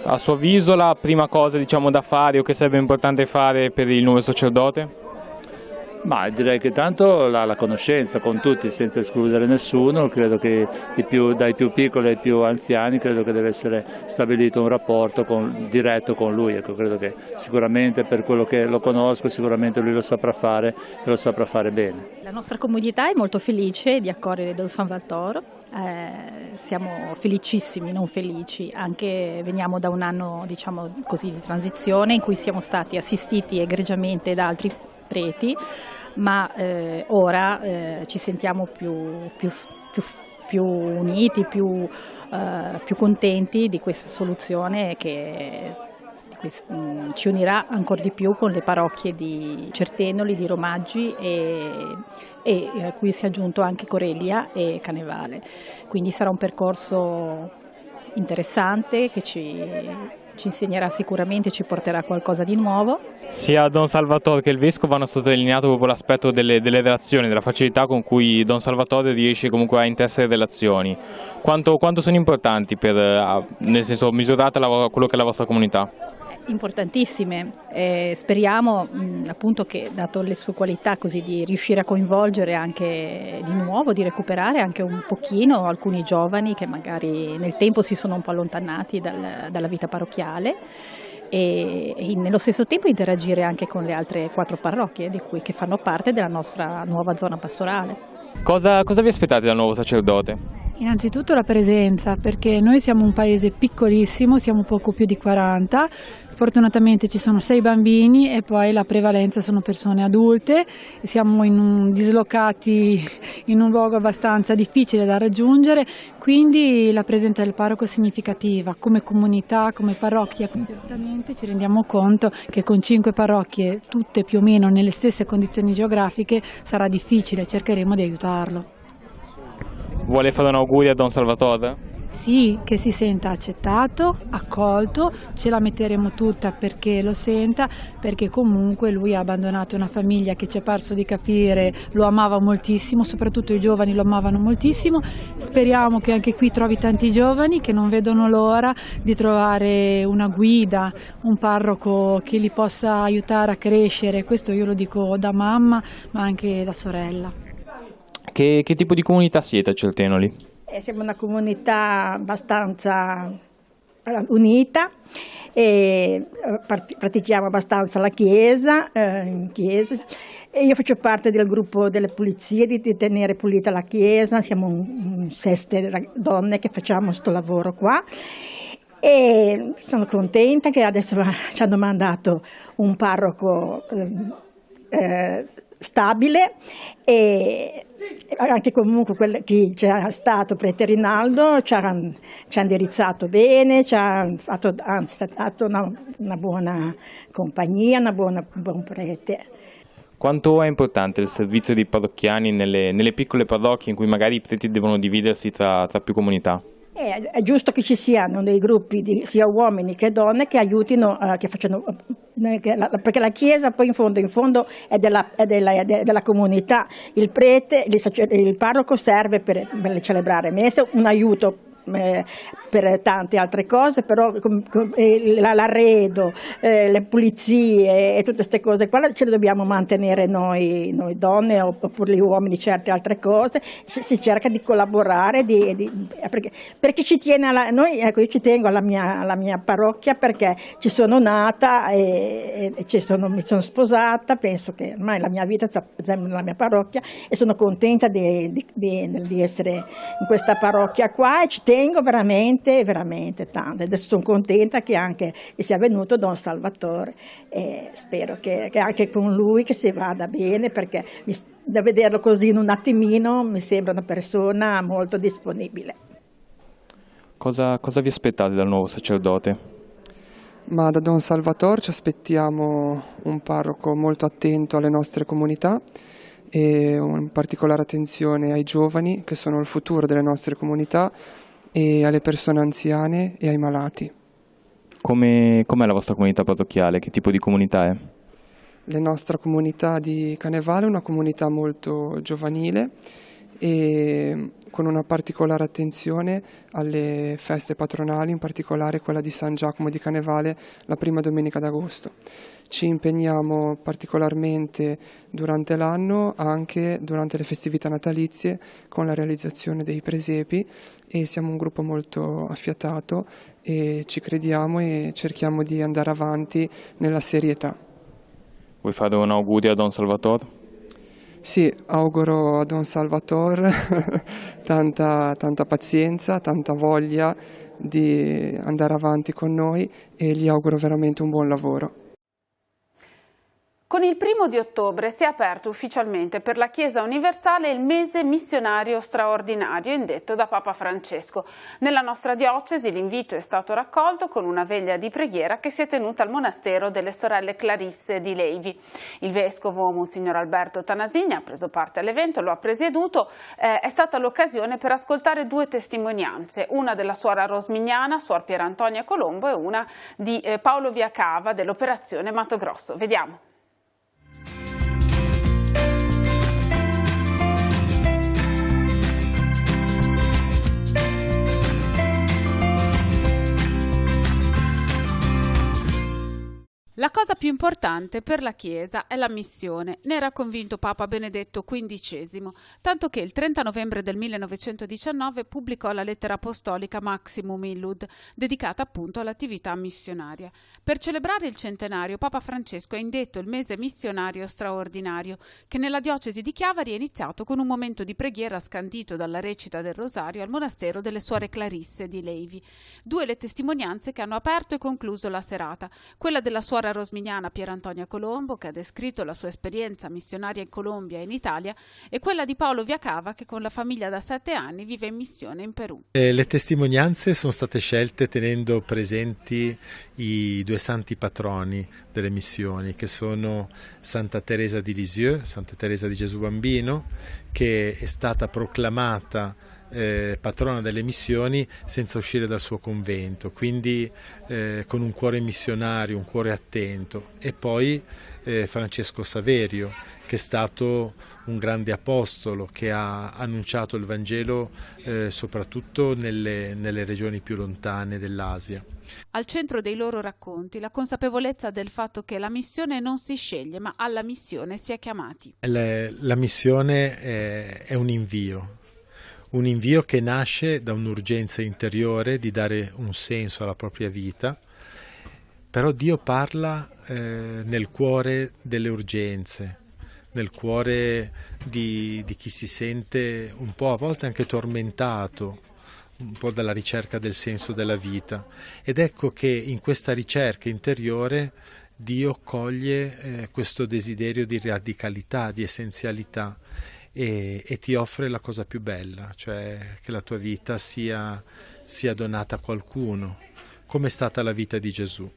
A suo avviso la prima cosa, diciamo, da fare o che sarebbe importante fare per il nuovo sacerdote? Ma direi che tanto la conoscenza con tutti, senza escludere nessuno, credo che dai più piccoli ai più anziani, credo che deve essere stabilito un rapporto diretto con lui. Ecco, credo che sicuramente per quello che lo conosco, sicuramente lui lo saprà fare e lo saprà fare bene. La nostra comunità è molto felice di accogliere Don Salvatore, siamo felicissimi, non felici, anche veniamo da un anno, diciamo così, di transizione in cui siamo stati assistiti egregiamente da altri preti, ma ora ci sentiamo più uniti, più contenti di questa soluzione che ci unirà ancora di più con le parrocchie di Certenoli, di Romaggi e a cui si è aggiunto anche Coreglia e Canevale. Quindi sarà un percorso interessante che ci insegnerà sicuramente, ci porterà qualcosa di nuovo. Sia Don Salvatore che il Vescovo hanno sottolineato proprio l'aspetto delle relazioni, della facilità con cui Don Salvatore riesce comunque a intessere relazioni. Quanto sono importanti nel senso, misurate quello che è la vostra comunità? Importantissime, speriamo appunto che, dato le sue qualità, così di riuscire a coinvolgere anche di nuovo, di recuperare anche un pochino alcuni giovani che magari nel tempo si sono un po' allontanati dalla vita parrocchiale e nello stesso tempo interagire anche con le altre 4 parrocchie che fanno parte della nostra nuova zona pastorale. Cosa vi aspettate dal nuovo sacerdote? Innanzitutto la presenza, perché noi siamo un paese piccolissimo, siamo poco più di 40, fortunatamente ci sono 6 bambini e poi la prevalenza sono persone adulte, siamo dislocati in un luogo abbastanza difficile da raggiungere, quindi la presenza del parroco è significativa. Come comunità, come parrocchia, certamente ci rendiamo conto che con 5 parrocchie, tutte più o meno nelle stesse condizioni geografiche, sarà difficile, cercheremo di aiutarlo. Vuole fare un augurio a Don Salvatore? Sì, che si senta accettato, accolto, ce la metteremo tutta perché lo senta, perché comunque lui ha abbandonato una famiglia che ci è parso di capire lo amava moltissimo, soprattutto i giovani lo amavano moltissimo. Speriamo che anche qui trovi tanti giovani che non vedono l'ora di trovare una guida, un parroco che li possa aiutare a crescere. Questo io lo dico da mamma ma anche da sorella. Che tipo di comunità siete a Certenoli? Siamo una comunità abbastanza unita e pratichiamo abbastanza la Chiesa, in chiesa. E io faccio parte del gruppo delle pulizie di tenere pulita la Chiesa, siamo 6 donne che facciamo questo lavoro qua. E sono contenta che adesso ci hanno mandato un parroco stabile, e anche comunque chi c'era stato prete Rinaldo ci ha indirizzato bene, ci ha dato una buona compagnia, buon prete. Quanto è importante il servizio dei parrocchiani nelle piccole parrocchie in cui magari i preti devono dividersi tra più comunità? È giusto che ci siano dei gruppi sia uomini che donne che aiutino, perché la Chiesa poi in fondo è della comunità. Il prete, il parroco serve per celebrare messe, un aiuto per tante altre cose, però l'arredo, le pulizie e tutte queste cose qua ce le dobbiamo mantenere noi donne, oppure gli uomini certe altre cose. Si cerca di collaborare perché ci tiene io ci tengo alla mia parrocchia, perché ci sono nata e mi sono sposata, penso che ormai la mia vita sta nella mia parrocchia e sono contenta di essere in questa parrocchia qua, e ci tengo veramente tanto. Adesso sono contenta che sia venuto Don Salvatore, e spero che anche con lui che si vada bene, perché da vederlo così in un attimino mi sembra una persona molto disponibile. Cosa vi aspettate dal nuovo sacerdote? Ma da Don Salvatore ci aspettiamo un parroco molto attento alle nostre comunità e una particolare attenzione ai giovani, che sono il futuro delle nostre comunità, e alle persone anziane e ai malati. Com'è la vostra comunità parrocchiale? Che tipo di comunità è? La nostra comunità di Canevale è una comunità molto giovanile e con una particolare attenzione alle feste patronali, in particolare quella di San Giacomo di Canevale, la prima domenica d'agosto. Ci impegniamo particolarmente durante l'anno, anche durante le festività natalizie, con la realizzazione dei presepi, e siamo un gruppo molto affiatato e ci crediamo e cerchiamo di andare avanti nella serietà. Vuoi fare un augurio a Don Salvatore? Sì, auguro a Don Salvatore tanta pazienza, tanta voglia di andare avanti con noi, e gli auguro veramente un buon lavoro. Con il 1° ottobre si è aperto ufficialmente per la Chiesa universale il mese missionario straordinario indetto da Papa Francesco. Nella nostra diocesi l'invito è stato raccolto con una veglia di preghiera che si è tenuta al monastero delle sorelle Clarisse di Levi. Il vescovo Monsignor Alberto Tanasini ha preso parte all'evento, lo ha presieduto. È stata l'occasione per ascoltare 2 testimonianze, una della suora Rosmignana, suor Pierantonia Colombo, e una di Paolo Viacava dell'operazione Mato Grosso. Vediamo. La cosa più importante per la Chiesa è la missione, ne era convinto Papa Benedetto XV, tanto che il 30 novembre del 1919 pubblicò la lettera apostolica Maximum Illud, dedicata appunto all'attività missionaria. Per celebrare il centenario, Papa Francesco ha indetto il mese missionario straordinario, che nella diocesi di Chiavari è iniziato con un momento di preghiera scandito dalla recita del Rosario al monastero delle suore Clarisse di Levi. 2 le testimonianze che hanno aperto e concluso la serata, quella della suora Rosmignana Pierantonia Colombo, che ha descritto la sua esperienza missionaria in Colombia e in Italia, e quella di Paolo Viacava, che con la famiglia da 7 anni vive in missione in Perù. Le testimonianze sono state scelte tenendo presenti i 2 santi patroni delle missioni, che sono Santa Teresa di Lisieux, Santa Teresa di Gesù Bambino, che è stata proclamata patrona delle missioni senza uscire dal suo convento, quindi con un cuore missionario, un cuore attento, e poi Francesco Saverio, che è stato un grande apostolo che ha annunciato il Vangelo soprattutto nelle regioni più lontane dell'Asia. Al centro dei loro racconti la consapevolezza del fatto che la missione non si sceglie, ma alla missione si è chiamati. La missione è un invio che nasce da un'urgenza interiore di dare un senso alla propria vita, però Dio parla nel cuore delle urgenze, nel cuore di chi si sente un po', a volte anche tormentato, un po' dalla ricerca del senso della vita, ed ecco che in questa ricerca interiore Dio coglie questo desiderio di radicalità, di essenzialità e ti offre la cosa più bella, cioè che la tua vita sia donata a qualcuno, come è stata la vita di Gesù.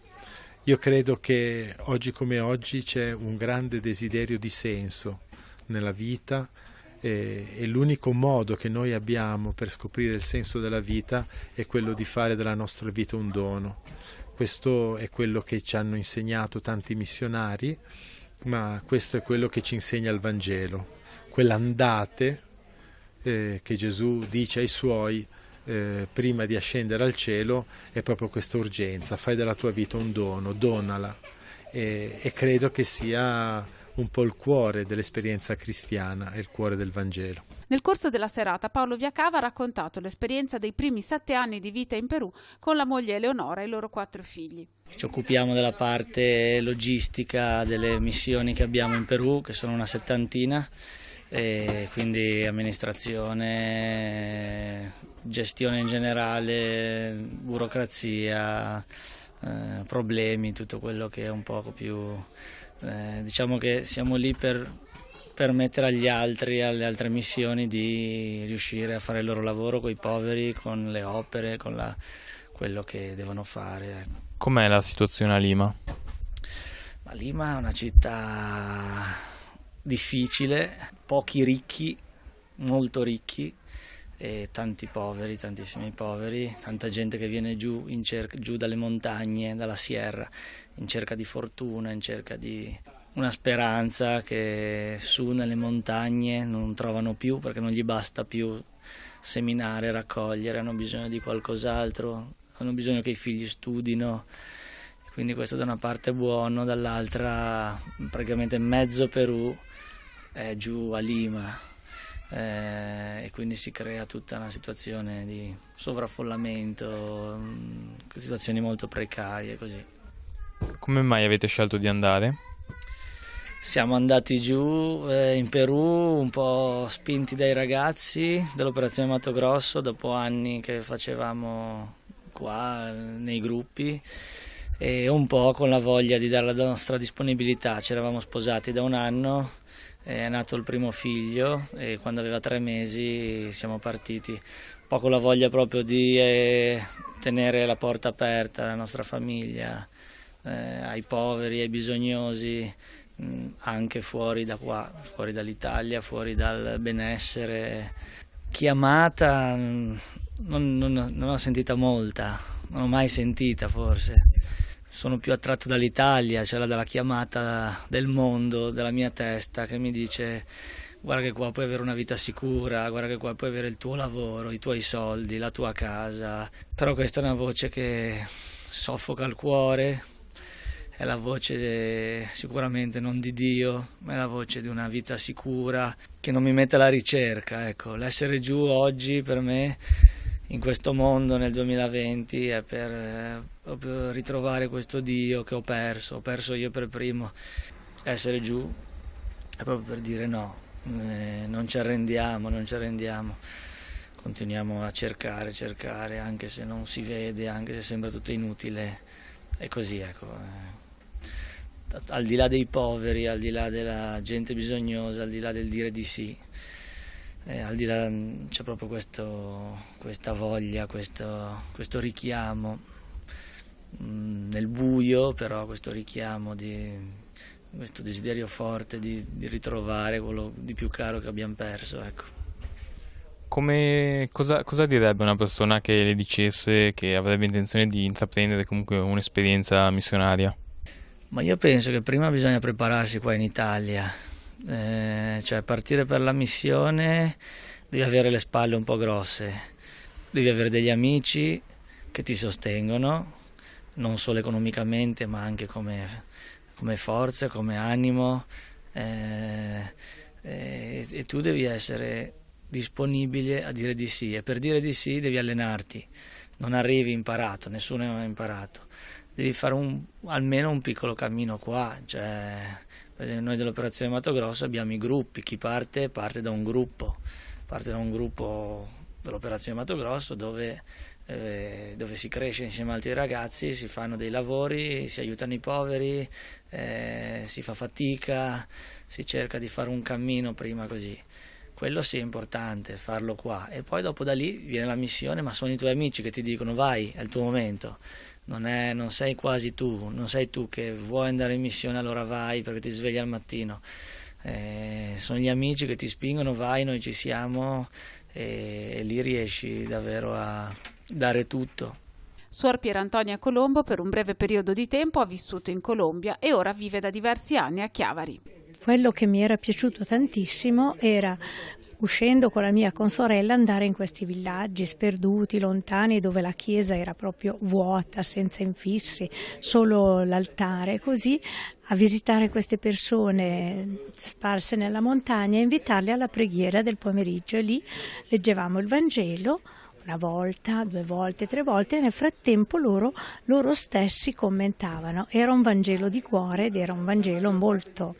Io credo che oggi come oggi c'è un grande desiderio di senso nella vita e l'unico modo che noi abbiamo per scoprire il senso della vita è quello di fare della nostra vita un dono. Questo è quello che ci hanno insegnato tanti missionari, ma questo è quello che ci insegna il Vangelo. Quell'andate che Gesù dice ai suoi prima di ascendere al cielo è proprio questa urgenza: fai della tua vita un dono, donala, e credo che sia un po' il cuore dell'esperienza cristiana e il cuore del Vangelo. Nel corso della serata Paolo Viacava ha raccontato l'esperienza dei primi 7 anni di vita in Perù con la moglie Eleonora e i loro 4 figli. Ci occupiamo della parte logistica delle missioni che abbiamo in Perù, che sono una 70, e quindi amministrazione, gestione in generale, burocrazia, problemi, tutto quello che è un poco più... diciamo che siamo lì per permettere agli altri, alle altre missioni, di riuscire a fare il loro lavoro con i poveri, con le opere, con quello che devono fare. Com'è la situazione a Lima? Ma Lima è una città difficile, pochi ricchi, molto ricchi, e tanti poveri, tantissimi poveri, tanta gente che viene giù dalle montagne, dalla Sierra, in cerca di fortuna, in cerca di una speranza che su nelle montagne non trovano più, perché non gli basta più seminare, raccogliere, hanno bisogno di qualcos'altro, hanno bisogno che i figli studino. Quindi questo da una parte è buono, dall'altra praticamente mezzo Perù è giù a Lima. E quindi si crea tutta una situazione di sovraffollamento, situazioni molto precarie, così. Come mai avete scelto di andare? Siamo andati giù in Perù un po' spinti dai ragazzi dell'operazione Mato Grosso, dopo anni che facevamo qua nei gruppi, e un po' con la voglia di dare la nostra disponibilità. Ci eravamo sposati da un anno, è nato il primo figlio e quando aveva 3 mesi siamo partiti, un po' con la voglia proprio di tenere la porta aperta alla nostra famiglia, ai poveri, ai bisognosi, anche fuori da qua, fuori dall'Italia, fuori dal benessere. Chiamata non ho sentita molta, non ho mai sentita forse. Sono più attratto dall'Italia, cioè dalla chiamata del mondo, della mia testa che mi dice: guarda che qua puoi avere una vita sicura, guarda che qua puoi avere il tuo lavoro, i tuoi soldi, la tua casa. Però questa è una voce che soffoca il cuore, è la voce sicuramente non di Dio, ma è la voce di una vita sicura che non mi mette alla ricerca. Ecco, l'essere giù oggi per me in questo mondo nel 2020 è per proprio ritrovare questo Dio che ho perso io per primo. Essere giù è proprio per dire no, non ci arrendiamo, continuiamo a cercare, anche se non si vede, anche se sembra tutto inutile, è così, ecco. Al di là dei poveri, al di là della gente bisognosa, al di là del dire di sì, al di là c'è proprio questa voglia, questo richiamo nel buio, però questo richiamo, questo desiderio forte di ritrovare quello di più caro che abbiamo perso, ecco. Cosa direbbe una persona che le dicesse che avrebbe intenzione di intraprendere comunque un'esperienza missionaria? Ma io penso che prima bisogna prepararsi qua in Italia, cioè partire per la missione devi avere le spalle un po' grosse, devi avere degli amici che ti sostengono, non solo economicamente ma anche come forza, come animo, e tu devi essere disponibile a dire di sì, e per dire di sì devi allenarti, non arrivi imparato, nessuno è imparato. Devi fare almeno un piccolo cammino qua, cioè, per esempio noi dell'operazione Mato Grosso abbiamo i gruppi, chi parte da un gruppo dell'operazione Mato Grosso dove dove si cresce insieme ad altri ragazzi, si fanno dei lavori, si aiutano i poveri, si fa fatica, si cerca di fare un cammino prima così. Quello sì è importante, farlo qua. E poi dopo da lì viene la missione, ma sono i tuoi amici che ti dicono vai, è il tuo momento. Non sei quasi tu, non sei tu che vuoi andare in missione, allora vai perché ti svegli al mattino. Sono gli amici che ti spingono, vai, noi ci siamo, e lì riesci davvero a dare tutto. Suor Pierantonia Colombo per un breve periodo di tempo ha vissuto in Colombia e ora vive da diversi anni a Chiavari. Quello che mi era piaciuto tantissimo era, uscendo con la mia consorella, andare in questi villaggi sperduti, lontani, dove la chiesa era proprio vuota, senza infissi, solo l'altare, così a visitare queste persone sparse nella montagna e invitarle alla preghiera del pomeriggio. E lì leggevamo il Vangelo, una volta, 2 volte, 3 volte, e nel frattempo loro stessi commentavano. Era un Vangelo di cuore ed era un Vangelo molto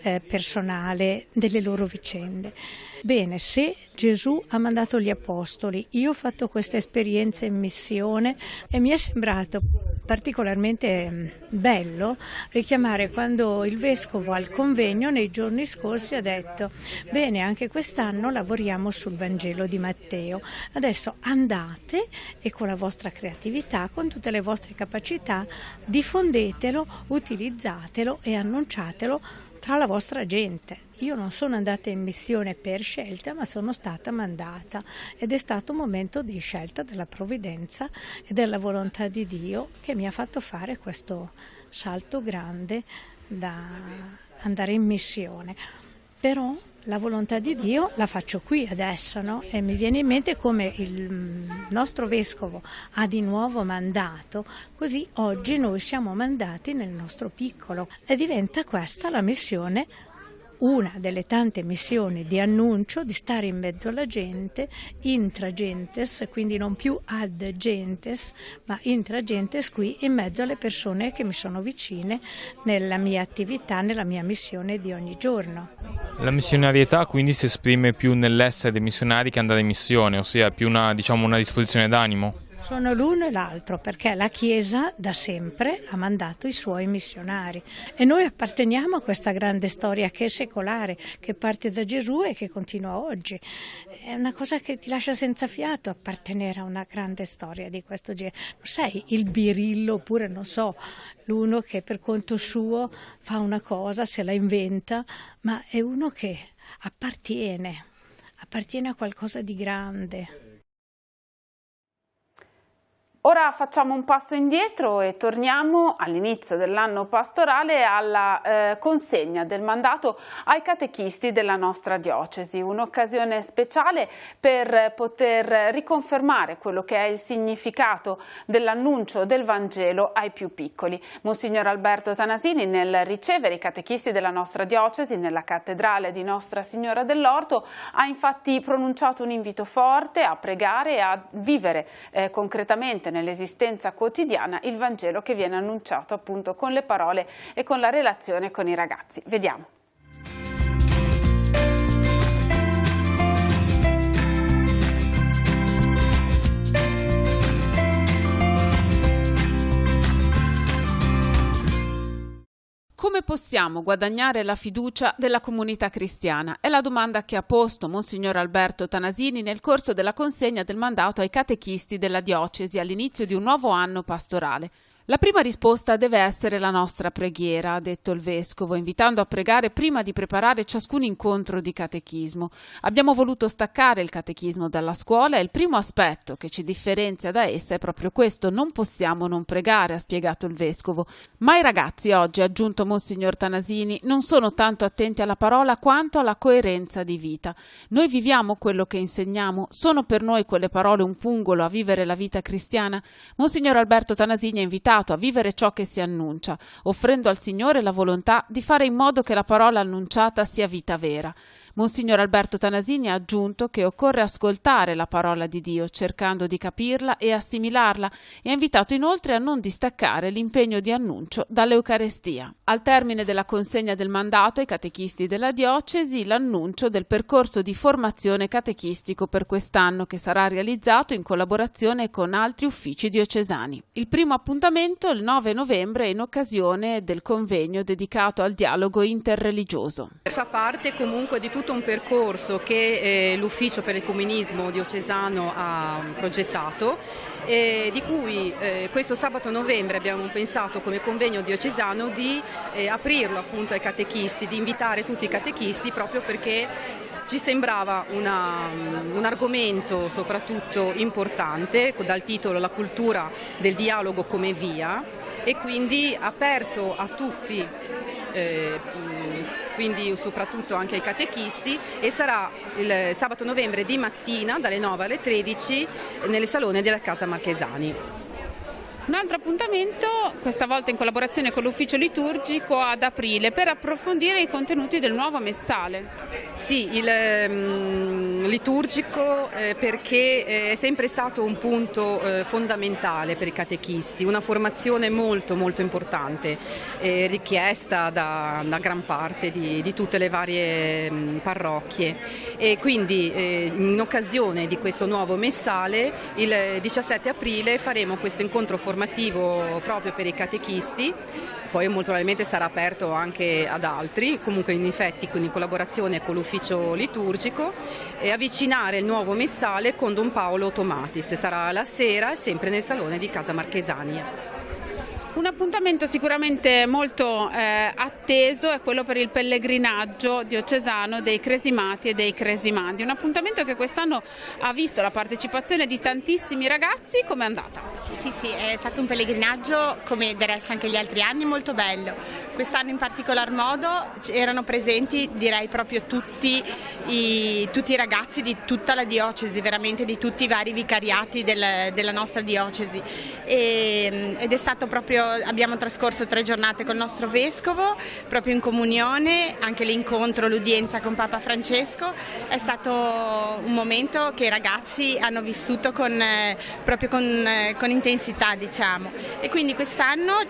personale delle loro vicende. Bene, se Gesù ha mandato gli apostoli, io ho fatto questa esperienza in missione e mi è sembrato particolarmente bello richiamare quando il Vescovo al convegno nei giorni scorsi ha detto: bene, anche quest'anno lavoriamo sul Vangelo di Matteo, adesso andate e con la vostra creatività, con tutte le vostre capacità, diffondetelo, utilizzatelo e annunciatelo tra la vostra gente. Io non sono andata in missione per scelta, ma sono stata mandata, ed è stato un momento di scelta della provvidenza e della volontà di Dio che mi ha fatto fare questo salto grande da andare in missione. Però la volontà di Dio la faccio qui adesso, no? E mi viene in mente come il nostro Vescovo ha di nuovo mandato, così oggi noi siamo mandati nel nostro piccolo e diventa questa la missione, una delle tante missioni di annuncio, di stare in mezzo alla gente, intra gentes, quindi non più ad gentes, ma intra gentes, qui in mezzo alle persone che mi sono vicine nella mia attività, nella mia missione di ogni giorno. La missionarietà quindi si esprime più nell'essere dei missionari che andare in missione, ossia più una disposizione d'animo? Sono l'uno e l'altro, perché la Chiesa da sempre ha mandato i suoi missionari e noi apparteniamo a questa grande storia che è secolare, che parte da Gesù e che continua oggi. È una cosa che ti lascia senza fiato appartenere a una grande storia di questo genere. Non sei il birillo oppure non so, l'uno che per conto suo fa una cosa, se la inventa, ma è uno che appartiene a qualcosa di grande. Ora facciamo un passo indietro e torniamo all'inizio dell'anno pastorale alla consegna del mandato ai catechisti della nostra diocesi, un'occasione speciale per poter riconfermare quello che è il significato dell'annuncio del Vangelo ai più piccoli. Monsignor Alberto Tanasini, nel ricevere i catechisti della nostra diocesi nella cattedrale di Nostra Signora dell'Orto, ha infatti pronunciato un invito forte a pregare e a vivere concretamente nell'esistenza quotidiana il Vangelo che viene annunciato appunto con le parole e con la relazione con i ragazzi. Vediamo. Come possiamo guadagnare la fiducia della comunità cristiana? È la domanda che ha posto Monsignor Alberto Tanasini nel corso della consegna del mandato ai catechisti della diocesi all'inizio di un nuovo anno pastorale. La prima risposta deve essere la nostra preghiera, ha detto il Vescovo, invitando a pregare prima di preparare ciascun incontro di catechismo. Abbiamo voluto staccare il catechismo dalla scuola e il primo aspetto che ci differenzia da essa è proprio questo: non possiamo non pregare, ha spiegato il Vescovo. Ma i ragazzi oggi, ha aggiunto Monsignor Tanasini, non sono tanto attenti alla parola quanto alla coerenza di vita. Noi viviamo quello che insegniamo? Sono per noi quelle parole un pungolo a vivere la vita cristiana? Monsignor Alberto Tanasini ha invitato a vivere ciò che si annuncia, offrendo al Signore la volontà di fare in modo che la parola annunciata sia vita vera. Monsignor Alberto Tanasini ha aggiunto che occorre ascoltare la parola di Dio, cercando di capirla e assimilarla, e ha invitato inoltre a non distaccare l'impegno di annuncio dall'Eucarestia. Al termine della consegna del mandato ai catechisti della diocesi, l'annuncio del percorso di formazione catechistico per quest'anno, che sarà realizzato in collaborazione con altri uffici diocesani. Il primo appuntamento il 9 novembre in occasione del convegno dedicato al dialogo interreligioso. Fa parte comunque di tutto un percorso che l'ufficio per l'ecumenismo diocesano ha progettato, di cui questo sabato novembre abbiamo pensato come convegno diocesano di aprirlo appunto ai catechisti, di invitare tutti i catechisti, proprio perché ci sembrava un argomento soprattutto importante, dal titolo La cultura del dialogo come via, e quindi aperto a tutti, quindi soprattutto anche ai catechisti, e sarà il sabato novembre di mattina dalle 9 alle 13 nelle salone della Casa Marchesani. Un altro appuntamento, questa volta in collaborazione con l'ufficio liturgico, ad aprile, per approfondire i contenuti del nuovo messale. Sì, il liturgico perché è sempre stato un punto fondamentale per i catechisti, una formazione molto importante, richiesta da gran parte di tutte le varie parrocchie, e quindi in occasione di questo nuovo messale il 17 aprile faremo questo incontro formativo proprio per i catechisti, poi molto probabilmente sarà aperto anche ad altri, comunque in effetti in collaborazione con l'ufficio liturgico, e avvicinare il nuovo messale con Don Paolo Tomatis. Sarà la sera sempre nel salone di Casa Marchesani. Un appuntamento sicuramente molto atteso è quello per il pellegrinaggio diocesano dei cresimati e dei cresimandi, un appuntamento che quest'anno ha visto la partecipazione di tantissimi ragazzi. Com'è andata? Sì, è stato un pellegrinaggio, come del resto anche gli altri anni, molto bello. Quest'anno in particolar modo erano presenti, direi, proprio tutti i ragazzi di tutta la diocesi, veramente di tutti i vari vicariati della nostra diocesi, ed è stato proprio, abbiamo trascorso 3 giornate col nostro vescovo, proprio in comunione, anche l'incontro, l'udienza con Papa Francesco. È stato un momento che i ragazzi hanno vissuto proprio con intensità, diciamo, e quindi quest'anno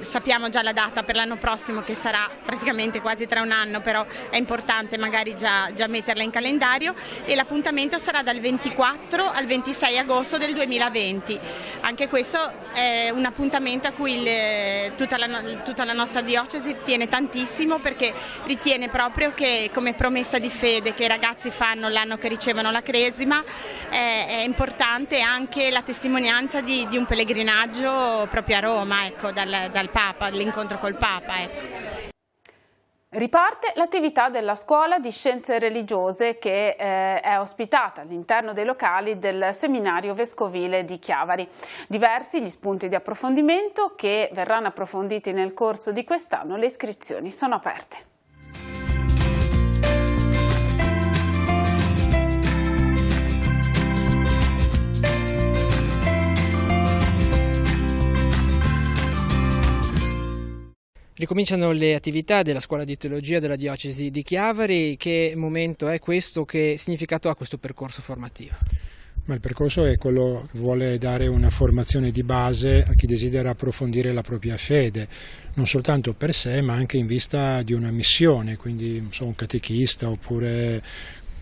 sappiamo già la data per l'anno prossimo, che sarà praticamente quasi tra un anno, però è importante magari già metterla in calendario, e l'appuntamento sarà dal 24 al 26 agosto del 2020. Anche questo è un appuntamento a cui tutta la nostra diocesi tiene tantissimo, perché ritiene proprio che, come promessa di fede che i ragazzi fanno l'anno che ricevono la cresima, è importante anche la testimonianza di un pellegrinaggio proprio a Roma, ecco, dal Papa, l'incontro col Papa. Riparte l'attività della Scuola di Scienze Religiose, che è ospitata all'interno dei locali del Seminario Vescovile di Chiavari. Diversi gli spunti di approfondimento che verranno approfonditi nel corso di quest'anno. Le iscrizioni sono aperte. Ricominciano le attività della Scuola di Teologia della Diocesi di Chiavari. Che momento è questo? Che significato ha questo percorso formativo? Ma il percorso è quello che vuole dare una formazione di base a chi desidera approfondire la propria fede, non soltanto per sé ma anche in vista di una missione, quindi un catechista oppure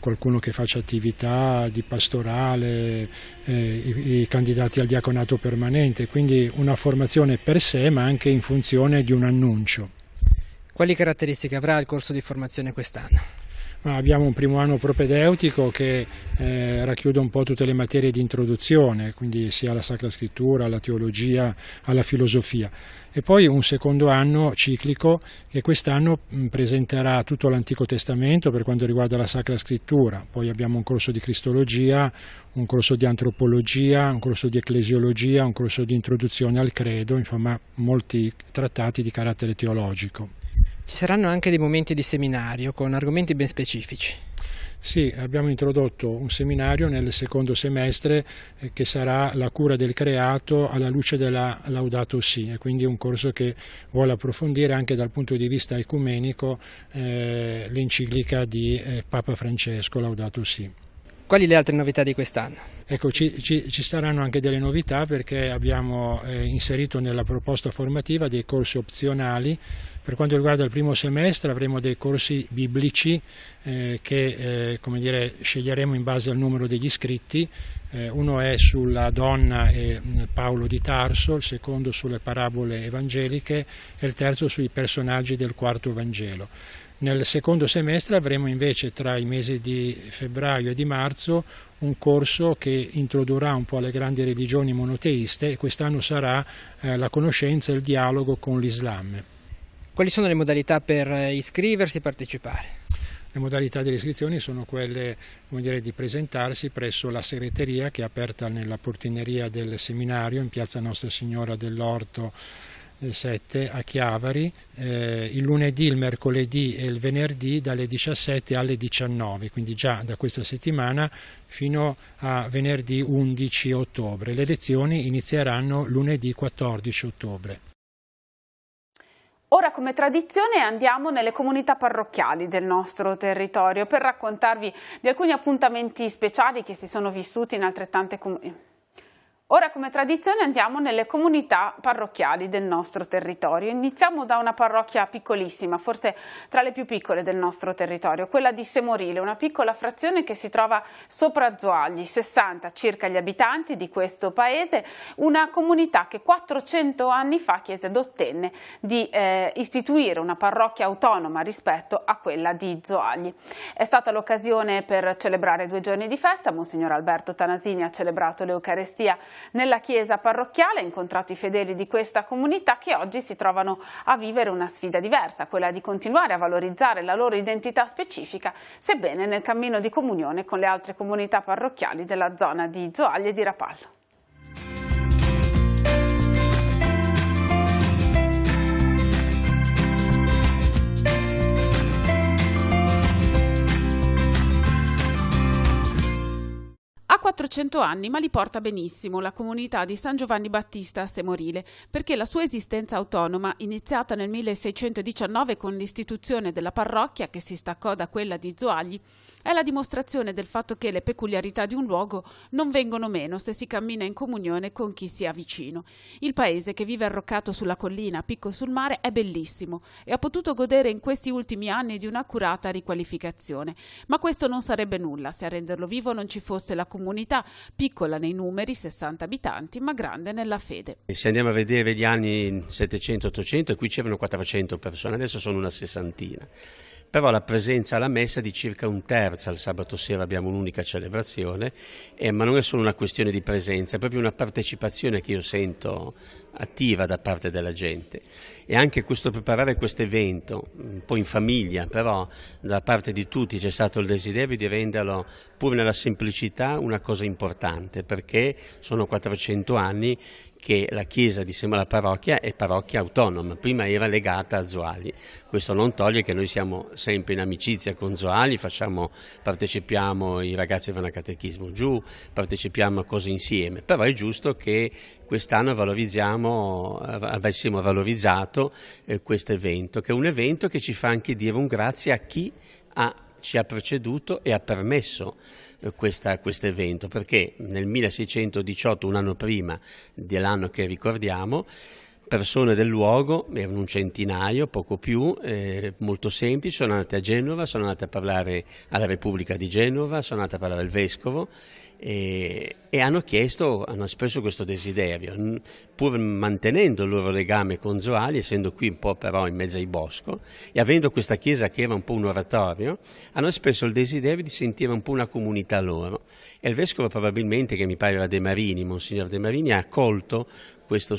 qualcuno che faccia attività di pastorale, i candidati al diaconato permanente, quindi una formazione per sé ma anche in funzione di un annuncio. Quali caratteristiche avrà il corso di formazione quest'anno? Abbiamo un primo anno propedeutico che racchiude un po' tutte le materie di introduzione, quindi sia alla Sacra Scrittura, alla teologia, alla filosofia, e poi un secondo anno ciclico che quest'anno presenterà tutto l'Antico Testamento per quanto riguarda la Sacra Scrittura. Poi abbiamo un corso di Cristologia, un corso di Antropologia, un corso di Ecclesiologia, un corso di Introduzione al Credo, insomma molti trattati di carattere teologico. Ci saranno anche dei momenti di seminario con argomenti ben specifici. Sì, abbiamo introdotto un seminario nel secondo semestre che sarà la cura del creato alla luce della Laudato Si, e quindi un corso che vuole approfondire anche dal punto di vista ecumenico l'enciclica di Papa Francesco, Laudato Si. Quali le altre novità di quest'anno? Ecco, ci saranno anche delle novità, perché abbiamo inserito nella proposta formativa dei corsi opzionali. Per quanto riguarda il primo semestre avremo dei corsi biblici che sceglieremo in base al numero degli iscritti. Uno è sulla donna e Paolo di Tarso, il secondo sulle parabole evangeliche e il terzo sui personaggi del quarto Vangelo. Nel secondo semestre avremo invece, tra i mesi di febbraio e di marzo, un corso che introdurrà un po' le grandi religioni monoteiste, e quest'anno sarà la conoscenza e il dialogo con l'Islam. Quali sono le modalità per iscriversi e partecipare? Le modalità delle iscrizioni sono quelle, di presentarsi presso la segreteria, che è aperta nella portineria del seminario in piazza Nostra Signora dell'Orto 7 a Chiavari, il lunedì, il mercoledì e il venerdì dalle 17 alle 19, quindi già da questa settimana fino a venerdì 11 ottobre. Le lezioni inizieranno lunedì 14 ottobre. Ora, come tradizione, andiamo nelle comunità parrocchiali del nostro territorio per raccontarvi di alcuni appuntamenti speciali che si sono vissuti in altrettante comunità. Ora, come tradizione, andiamo nelle comunità parrocchiali del nostro territorio. Iniziamo da una parrocchia piccolissima, forse tra le più piccole del nostro territorio, quella di Semorile, una piccola frazione che si trova sopra Zoagli, 60 circa gli abitanti di questo paese, una comunità che 400 anni fa chiese ed ottenne di istituire una parrocchia autonoma rispetto a quella di Zoagli. È stata l'occasione per celebrare 2 giorni di festa. Monsignor Alberto Tanasini ha celebrato l'Eucarestia nella chiesa parrocchiale, ha incontrato i fedeli di questa comunità che oggi si trovano a vivere una sfida diversa, quella di continuare a valorizzare la loro identità specifica, sebbene nel cammino di comunione con le altre comunità parrocchiali della zona di Zoagli e di Rapallo. Ha 400 anni, ma li porta benissimo la comunità di San Giovanni Battista a Semorile, perché la sua esistenza autonoma, iniziata nel 1619 con l'istituzione della parrocchia che si staccò da quella di Zoagli, è la dimostrazione del fatto che le peculiarità di un luogo non vengono meno se si cammina in comunione con chi si ha vicino. Il paese, che vive arroccato sulla collina a picco sul mare, è bellissimo e ha potuto godere in questi ultimi anni di un'accurata riqualificazione. Ma questo non sarebbe nulla se a renderlo vivo non ci fosse la comunità, piccola nei numeri, 60 abitanti, ma grande nella fede. Se andiamo a vedere gli anni 700-800, qui c'erano 400 persone, adesso sono una sessantina. Però la presenza alla messa è di circa un terzo. Al sabato sera abbiamo un'unica celebrazione, ma non è solo una questione di presenza, è proprio una partecipazione che io sento attiva da parte della gente. E anche questo preparare questo evento, un po' in famiglia, però da parte di tutti c'è stato il desiderio di renderlo, pur nella semplicità, una cosa importante, perché sono 400 anni che la chiesa di la parrocchia è parrocchia autonoma, prima era legata a Zoagli. Questo non toglie che noi siamo sempre in amicizia con Zoagli, partecipiamo, i ragazzi vanno a catechismo giù, partecipiamo a cose insieme, però è giusto che quest'anno avessimo valorizzato questo evento, che è un evento che ci fa anche dire un grazie a chi ci ha preceduto e ha permesso questo evento, perché nel 1618, un anno prima dell'anno che ricordiamo, persone del luogo, erano un centinaio, poco più, molto semplici, sono andate a Genova, sono andate a parlare alla Repubblica di Genova, sono andate a parlare al Vescovo e hanno espresso questo desiderio, pur mantenendo il loro legame con Zoagli, essendo qui un po' però in mezzo ai bosco e avendo questa chiesa che era un po' un oratorio, hanno espresso il desiderio di sentire un po' una comunità loro. E il Vescovo probabilmente, che mi pare era De Marini, Monsignor De Marini, ha accolto questo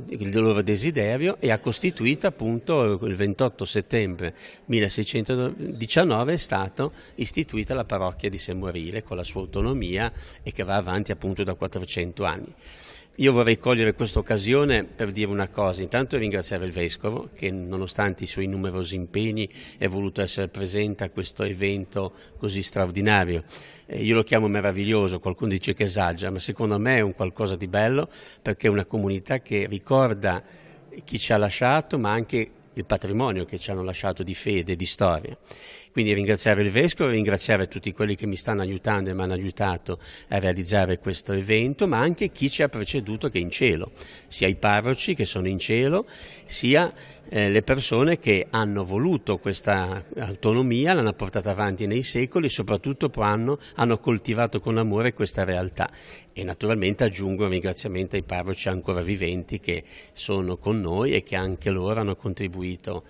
il loro desiderio e ha costituito appunto il 28 settembre 1619 è stata istituita la parrocchia di Semorile con la sua autonomia e che va avanti appunto da 400 anni. Io vorrei cogliere questa occasione per dire una cosa, intanto ringraziare il Vescovo che nonostante i suoi numerosi impegni è voluto essere presente a questo evento così straordinario. Io lo chiamo meraviglioso, qualcuno dice che esagera, ma secondo me è un qualcosa di bello perché è una comunità che ricorda chi ci ha lasciato ma anche il patrimonio che ci hanno lasciato di fede e di storia. Quindi ringraziare il Vescovo, ringraziare tutti quelli che mi stanno aiutando e mi hanno aiutato a realizzare questo evento, ma anche chi ci ha preceduto che è in cielo, sia i parroci che sono in cielo, sia le persone che hanno voluto questa autonomia, l'hanno portata avanti nei secoli e soprattutto hanno coltivato con amore questa realtà. E naturalmente aggiungo un ringraziamento ai parroci ancora viventi che sono con noi e che anche loro hanno contribuito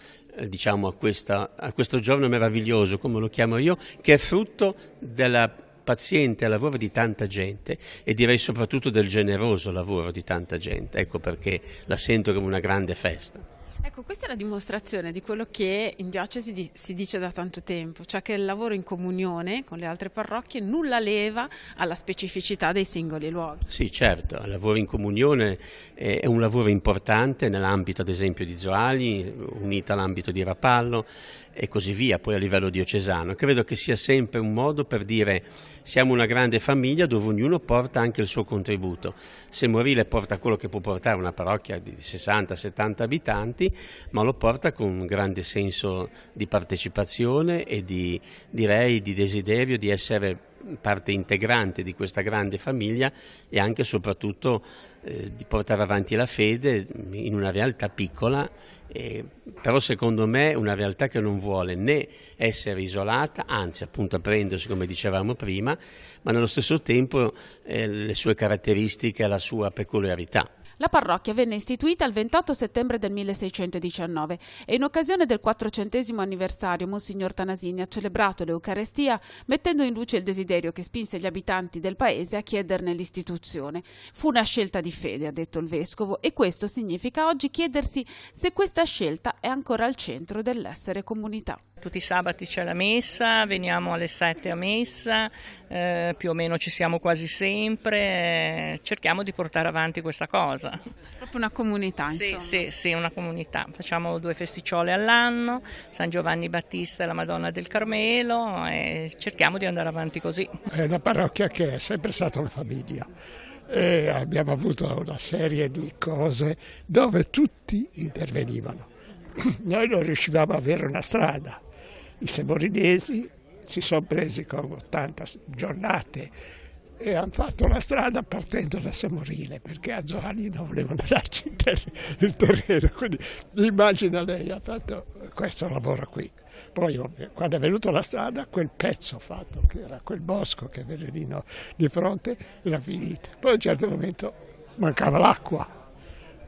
diciamo a questo giorno meraviglioso, come lo chiamo io, che è frutto della paziente lavoro di tanta gente e direi soprattutto del generoso lavoro di tanta gente. Ecco perché la sento come una grande festa. Ecco, questa è la dimostrazione di quello che in diocesi si dice da tanto tempo, cioè che il lavoro in comunione con le altre parrocchie nulla leva alla specificità dei singoli luoghi. Sì, certo, il lavoro in comunione è un lavoro importante nell'ambito ad esempio di Zoali, unita all'ambito di Rapallo e così via, poi a livello diocesano. Credo che sia sempre un modo per dire siamo una grande famiglia dove ognuno porta anche il suo contributo. Semorile porta quello che può portare una parrocchia di 60-70 abitanti, ma lo porta con un grande senso di partecipazione e di desiderio di essere parte integrante di questa grande famiglia e anche e soprattutto di portare avanti la fede in una realtà piccola, però secondo me una realtà che non vuole né essere isolata, anzi appunto apprendersi come dicevamo prima, ma nello stesso tempo le sue caratteristiche e la sua peculiarità. La parrocchia venne istituita il 28 settembre del 1619 e in occasione del 400° anniversario Monsignor Tanasini ha celebrato l'Eucarestia mettendo in luce il desiderio che spinse gli abitanti del paese a chiederne l'istituzione. Fu una scelta di fede, ha detto il Vescovo, e questo significa oggi chiedersi se questa scelta è ancora al centro dell'essere comunità. Tutti i sabati c'è la messa, veniamo alle 7 a messa, più o meno ci siamo quasi sempre, cerchiamo di portare avanti questa cosa. Proprio una comunità, insomma. Sì, una comunità. Facciamo 2 festicciole all'anno, San Giovanni Battista e la Madonna del Carmelo e cerchiamo di andare avanti così. È una parrocchia che è sempre stata una famiglia. E abbiamo avuto una serie di cose dove tutti intervenivano. Noi non riuscivamo a avere una strada. I semorinesi si sono presi con 80 giornate e hanno fatto la strada partendo da Semorile perché a Zoali non volevano darci il terreno. Quindi immagina lei ha fatto questo lavoro qui. Poi quando è venuta la strada, quel pezzo fatto, che era quel bosco che vede di fronte, era finito. Poi a un certo momento mancava l'acqua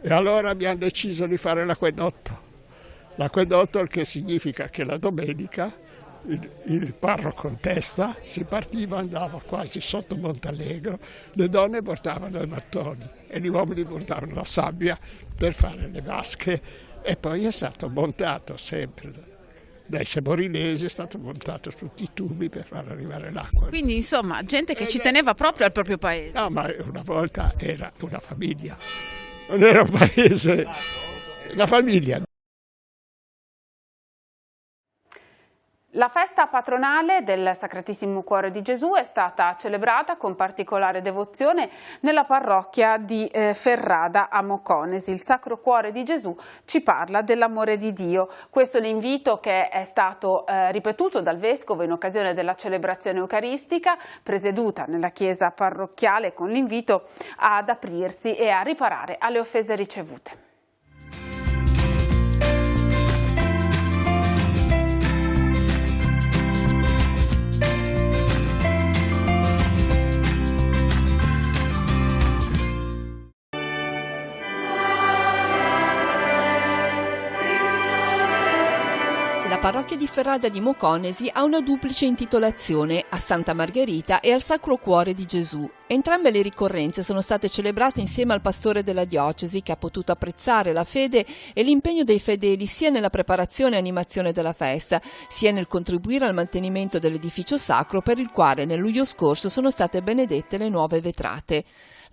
e allora abbiamo deciso di fare l'acquedotto. L'acquedotto, il che significa che la domenica il parroco in testa si partiva, andava quasi sotto Montalegro, le donne portavano i mattoni e gli uomini portavano la sabbia per fare le vasche e poi è stato montato sempre dai semorinesi, è stato montato tutti i tubi per far arrivare l'acqua. Quindi insomma gente che ci teneva proprio al proprio paese. No, ma una volta era una famiglia, non era un paese, la famiglia. La festa patronale del Sacratissimo Cuore di Gesù è stata celebrata con particolare devozione nella parrocchia di Ferrada a Moconesi. Il Sacro Cuore di Gesù ci parla dell'amore di Dio. Questo è l'invito che è stato ripetuto dal Vescovo in occasione della celebrazione eucaristica presieduta nella chiesa parrocchiale con l'invito ad aprirsi e a riparare alle offese ricevute. La parrocchia di Ferrada di Moconesi ha una duplice intitolazione, a Santa Margherita e al Sacro Cuore di Gesù. Entrambe le ricorrenze sono state celebrate insieme al pastore della diocesi, che ha potuto apprezzare la fede e l'impegno dei fedeli sia nella preparazione e animazione della festa, sia nel contribuire al mantenimento dell'edificio sacro per il quale nel luglio scorso sono state benedette le nuove vetrate.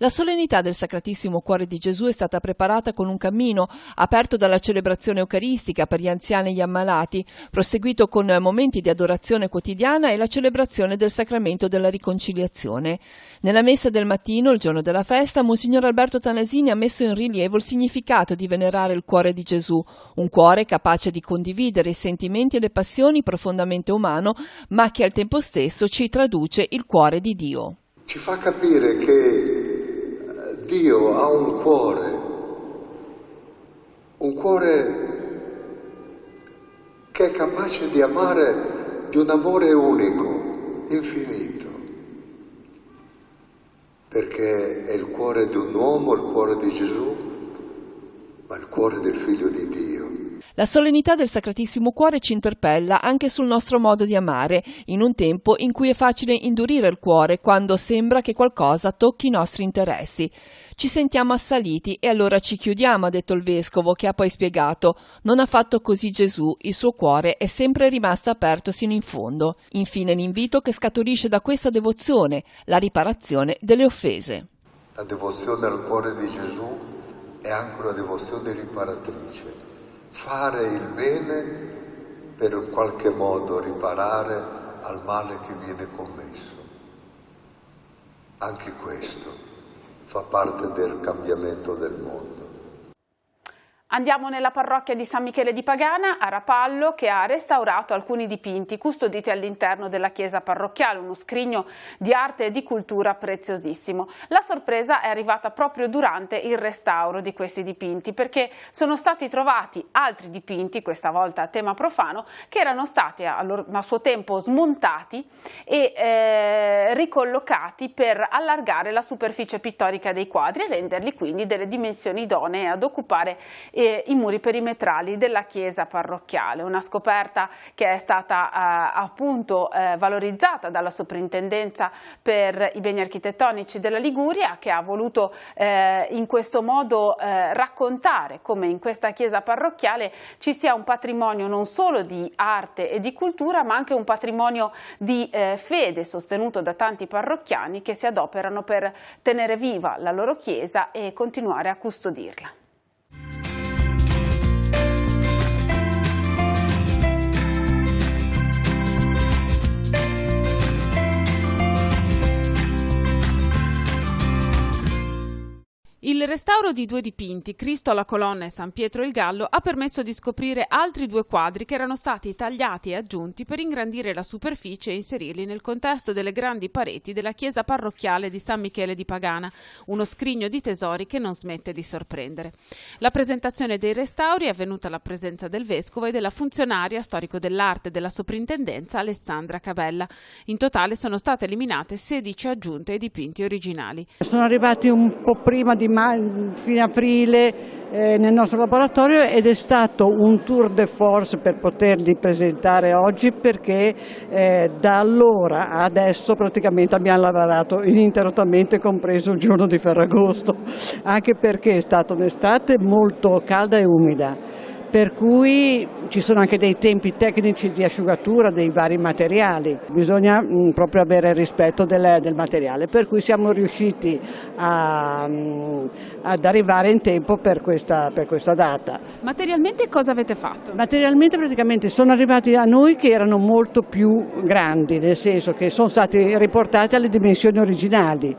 La solennità del Sacratissimo Cuore di Gesù è stata preparata con un cammino aperto dalla celebrazione eucaristica per gli anziani e gli ammalati, proseguito con momenti di adorazione quotidiana e la celebrazione del sacramento della riconciliazione. Nella messa del mattino, il giorno della festa, Monsignor Alberto Tanasini ha messo in rilievo il significato di venerare il cuore di Gesù, un cuore capace di condividere i sentimenti e le passioni profondamente umano, ma che al tempo stesso ci traduce il cuore di Dio. Ci fa capire che Dio ha un cuore che è capace di amare di un amore unico, infinito, perché è il cuore di un uomo, il cuore di Gesù, ma il cuore del Figlio di Dio. La solennità del Sacratissimo Cuore ci interpella anche sul nostro modo di amare, in un tempo in cui è facile indurire il cuore quando sembra che qualcosa tocchi i nostri interessi. Ci sentiamo assaliti e allora ci chiudiamo, ha detto il Vescovo, che ha poi spiegato: non ha fatto così Gesù, il suo cuore è sempre rimasto aperto sino in fondo. Infine l'invito che scaturisce da questa devozione, la riparazione delle offese. La devozione al cuore di Gesù è anche una devozione riparatrice. Fare il bene per in qualche modo riparare al male che viene commesso. Anche questo fa parte del cambiamento del mondo. Andiamo nella parrocchia di San Michele di Pagana, a Rapallo, che ha restaurato alcuni dipinti custoditi all'interno della chiesa parrocchiale, uno scrigno di arte e di cultura preziosissimo. La sorpresa è arrivata proprio durante il restauro di questi dipinti, perché sono stati trovati altri dipinti, questa volta a tema profano, che erano stati a suo tempo smontati e ricollocati per allargare la superficie pittorica dei quadri e renderli quindi delle dimensioni idonee ad occupare i muri perimetrali della chiesa parrocchiale. Una scoperta che è stata appunto valorizzata dalla Soprintendenza per i beni architettonici della Liguria, che ha voluto in questo modo raccontare come in questa chiesa parrocchiale ci sia un patrimonio non solo di arte e di cultura, ma anche un patrimonio di fede sostenuto da tanti parrocchiani che si adoperano per tenere viva la loro chiesa e continuare a custodirla. Il restauro di due dipinti, Cristo alla colonna e San Pietro il Gallo, ha permesso di scoprire altri due quadri che erano stati tagliati e aggiunti per ingrandire la superficie e inserirli nel contesto delle grandi pareti della chiesa parrocchiale di San Michele di Pagana, uno scrigno di tesori che non smette di sorprendere. La presentazione dei restauri è avvenuta alla presenza del Vescovo e della funzionaria storico dell'arte della Soprintendenza Alessandra Cabella. In totale sono state eliminate 16 aggiunte ai dipinti originali. Sono arrivati un po' prima di fine aprile nel nostro laboratorio ed è stato un tour de force per poterli presentare oggi, perché da allora a adesso praticamente abbiamo lavorato ininterrottamente, compreso il giorno di Ferragosto, anche perché è stata un'estate molto calda e umida, per cui ci sono anche dei tempi tecnici di asciugatura dei vari materiali, bisogna proprio avere rispetto del materiale, per cui siamo riusciti ad arrivare in tempo per questa data. Materialmente cosa avete fatto? Materialmente praticamente sono arrivati a noi che erano molto più grandi, nel senso che sono stati riportati alle dimensioni originali.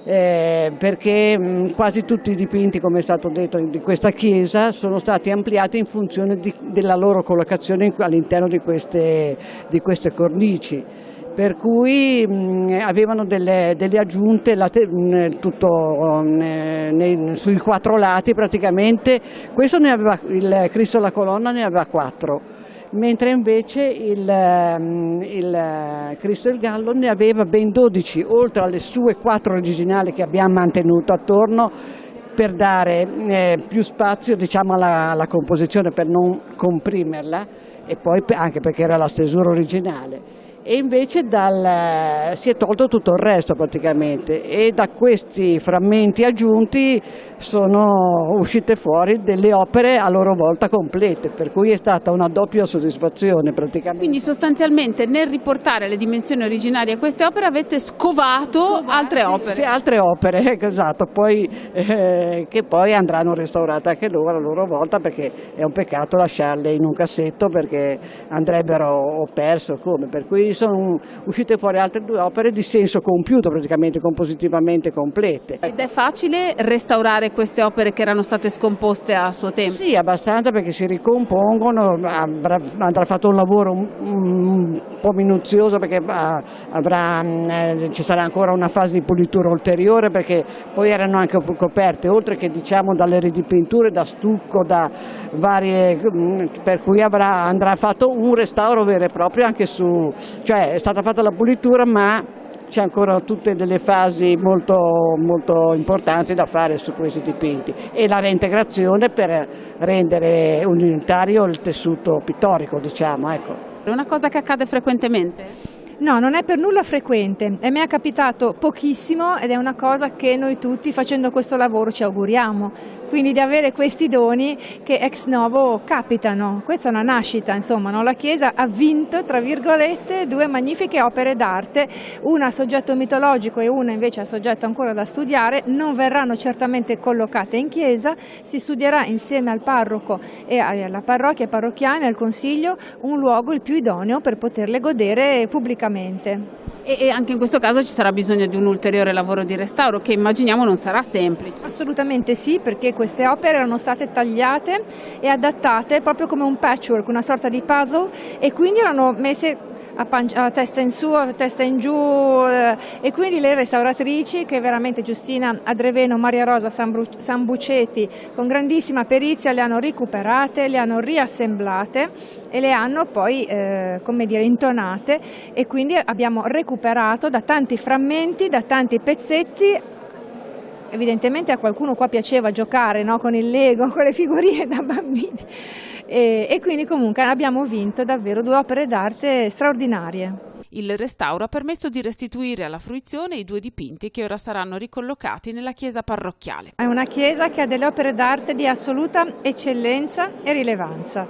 Perché quasi tutti i dipinti, come è stato detto, di questa chiesa sono stati ampliati in funzione della loro collocazione all'interno di queste cornici, per cui avevano delle aggiunte sui 4 lati praticamente. Questo ne aveva, il Cristo alla colonna ne aveva 4. Mentre invece il Cristo il Gallo ne aveva ben 12, oltre alle sue 4 originali che abbiamo mantenuto attorno per dare più spazio, diciamo, alla composizione, per non comprimerla, e poi anche perché era la stesura originale. E invece si è tolto tutto il resto praticamente, e da questi frammenti aggiunti sono uscite fuori delle opere a loro volta complete, per cui è stata una doppia soddisfazione praticamente. Quindi sostanzialmente nel riportare le dimensioni originarie a queste opere avete scovato altre opere? Sì, altre opere, esatto, poi, che poi andranno restaurate anche loro a loro volta, perché è un peccato lasciarle in un cassetto perché andrebbero perso come, per cui sono uscite fuori altre 2 opere di senso compiuto, praticamente compositivamente complete. Ed è facile restaurare queste opere che erano state scomposte a suo tempo? Sì, abbastanza, perché si ricompongono, andrà fatto un lavoro un po' minuzioso, perché ci sarà ancora una fase di pulitura ulteriore, perché poi erano anche coperte, oltre che diciamo dalle ridipinture, da stucco, da varie, per cui andrà fatto un restauro vero e proprio anche cioè è stata fatta la pulitura, ma c'è ancora tutte delle fasi molto, molto importanti da fare su questi dipinti, e la reintegrazione per rendere unitario il tessuto pittorico, diciamo, ecco. È una cosa che accade frequentemente? No, non è per nulla frequente, e mi è capitato pochissimo, ed è una cosa che noi tutti facendo questo lavoro ci auguriamo. Quindi di avere questi doni che ex novo capitano. Questa è una nascita, insomma, no? La Chiesa ha vinto, tra virgolette, 2 magnifiche opere d'arte, una a soggetto mitologico e una invece a soggetto ancora da studiare. Non verranno certamente collocate in chiesa, si studierà insieme al parroco e alla parrocchia, ai parrocchiani, al consiglio, un luogo il più idoneo per poterle godere pubblicamente. E anche in questo caso ci sarà bisogno di un ulteriore lavoro di restauro, che immaginiamo non sarà semplice. Assolutamente sì, perché queste opere erano state tagliate e adattate proprio come un patchwork, una sorta di puzzle, e quindi erano messe a testa in su, a testa in giù, e quindi le restauratrici, che veramente Giustina Adreveno, Maria Rosa Sambuceti, con grandissima perizia le hanno recuperate, le hanno riassemblate e le hanno poi come dire, intonate, e quindi abbiamo recuperato da tanti frammenti, da tanti pezzetti. Evidentemente a qualcuno qua piaceva giocare, no? Con il Lego, con le figurine da bambini, e quindi comunque abbiamo vinto davvero 2 opere d'arte straordinarie. Il restauro ha permesso di restituire alla fruizione i 2 dipinti che ora saranno ricollocati nella chiesa parrocchiale. È una chiesa che ha delle opere d'arte di assoluta eccellenza e rilevanza,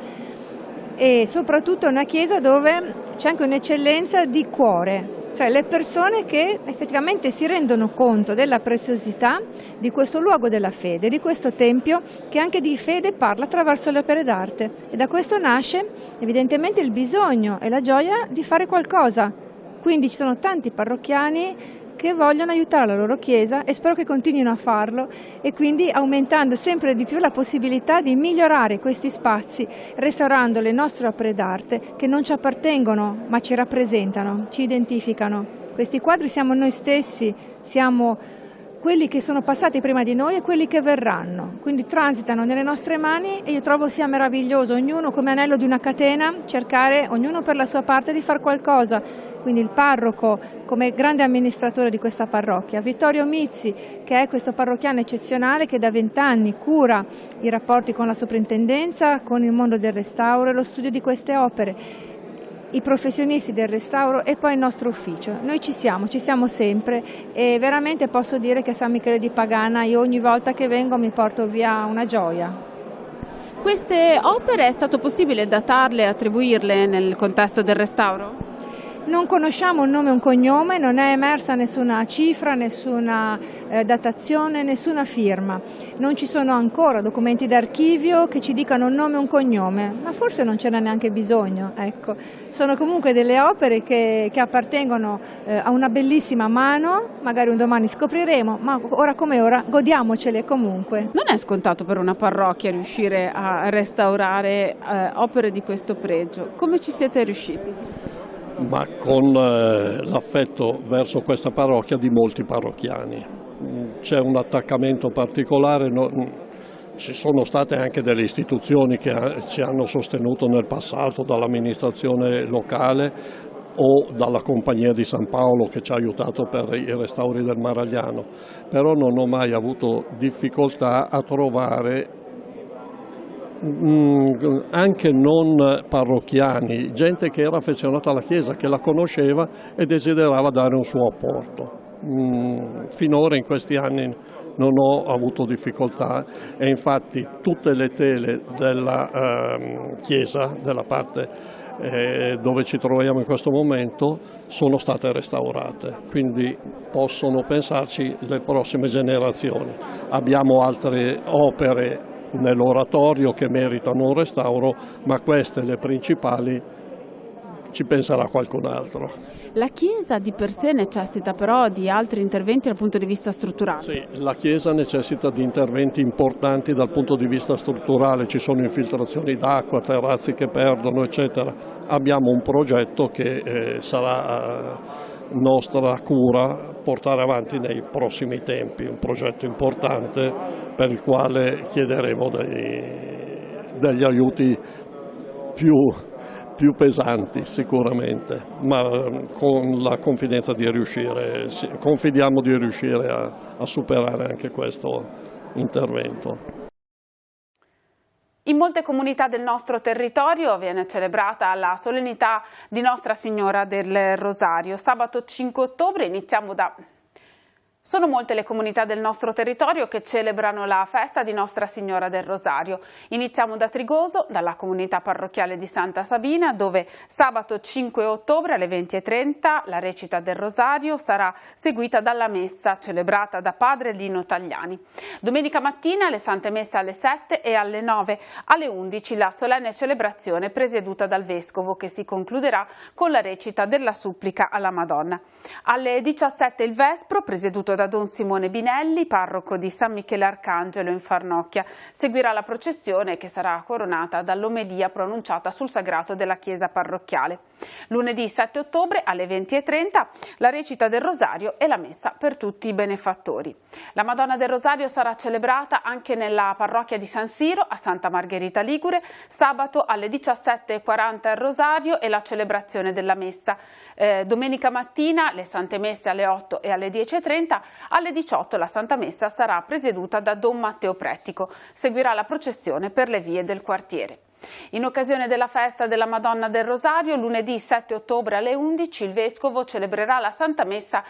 e soprattutto è una chiesa dove c'è anche un'eccellenza di cuore. Cioè le persone che effettivamente si rendono conto della preziosità di questo luogo della fede, di questo tempio che anche di fede parla attraverso le opere d'arte, e da questo nasce evidentemente il bisogno e la gioia di fare qualcosa. Quindi ci sono tanti parrocchiani che vogliono aiutare la loro chiesa, e spero che continuino a farlo, e quindi aumentando sempre di più la possibilità di migliorare questi spazi, restaurando le nostre opere d'arte che non ci appartengono ma ci rappresentano, ci identificano. Questi quadri siamo noi stessi, siamo quelli che sono passati prima di noi e quelli che verranno, quindi transitano nelle nostre mani, e io trovo sia meraviglioso, ognuno come anello di una catena, cercare ognuno per la sua parte di fare qualcosa. Quindi il parroco come grande amministratore di questa parrocchia, Vittorio Mizzi, che è questo parrocchiano eccezionale che da 20 anni cura i rapporti con la soprintendenza, con il mondo del restauro e lo studio di queste opere, i professionisti del restauro e poi il nostro ufficio. Noi ci siamo sempre, e veramente posso dire che a San Michele di Pagana io ogni volta che vengo mi porto via una gioia. Queste opere è stato possibile datarle e attribuirle nel contesto del restauro? Non conosciamo un nome e un cognome, non è emersa nessuna cifra, nessuna datazione, nessuna firma. Non ci sono ancora documenti d'archivio che ci dicano un nome e un cognome, ma forse non ce n'è neanche bisogno. Ecco. Sono comunque delle opere che appartengono a una bellissima mano, magari un domani scopriremo, ma ora come ora godiamocele comunque. Non è scontato per una parrocchia riuscire a restaurare opere di questo pregio. Come ci siete riusciti? Ma con l'affetto verso questa parrocchia di molti parrocchiani. C'è un attaccamento particolare, ci sono state anche delle istituzioni che ci hanno sostenuto nel passato, dall'amministrazione locale o dalla Compagnia di San Paolo che ci ha aiutato per i restauri del Maragliano, però non ho mai avuto difficoltà a trovare anche non parrocchiani, gente che era affezionata alla Chiesa, che la conosceva e desiderava dare un suo apporto. Finora in questi anni non ho avuto difficoltà e infatti tutte le tele della chiesa, della parte dove ci troviamo in questo momento, sono state restaurate, quindi possono pensarci le prossime generazioni. Abbiamo altre opere nell'oratorio che meritano un restauro, ma queste, le principali, ci penserà qualcun altro. La Chiesa di per sé necessita però di altri interventi dal punto di vista strutturale? Sì, la Chiesa necessita di interventi importanti dal punto di vista strutturale, ci sono infiltrazioni d'acqua, terrazzi che perdono, eccetera. Abbiamo un progetto che sarà nostra cura portare avanti nei prossimi tempi, un progetto importante per il quale chiederemo degli aiuti più pesanti sicuramente, ma con la confidenza di riuscire, confidiamo di riuscire a superare anche questo intervento. In molte comunità del nostro territorio viene celebrata la solennità di Nostra Signora del Rosario. Sabato 5 ottobre iniziamo da... Sono molte le comunità del nostro territorio che celebrano la festa di Nostra Signora del Rosario. Iniziamo da Trigoso, dalla comunità parrocchiale di Santa Sabina, dove sabato 5 ottobre alle 20:30 la recita del Rosario sarà seguita dalla messa celebrata da Padre Lino Tagliani. Domenica mattina le Sante Messe alle 7 e alle 9. Alle 11 la solenne celebrazione presieduta dal Vescovo, che si concluderà con la recita della supplica alla Madonna. Alle 17 il Vespro, presieduto da Don Simone Binelli, parroco di San Michele Arcangelo in Farnocchia. Seguirà la processione che sarà coronata dall'omelia pronunciata sul sagrato della chiesa parrocchiale. Lunedì 7 ottobre alle 20:30 la recita del Rosario e la messa per tutti i benefattori. La Madonna del Rosario sarà celebrata anche nella parrocchia di San Siro a Santa Margherita Ligure, sabato alle 17:40 il Rosario e la celebrazione della messa. Domenica mattina le Sante Messe alle 8 e alle 10:30. Alle 18 la Santa Messa sarà presieduta da Don Matteo Prettico. Seguirà la processione per le vie del quartiere. In occasione della festa della Madonna del Rosario, lunedì 7 ottobre alle 11 il Vescovo celebrerà la Santa Messa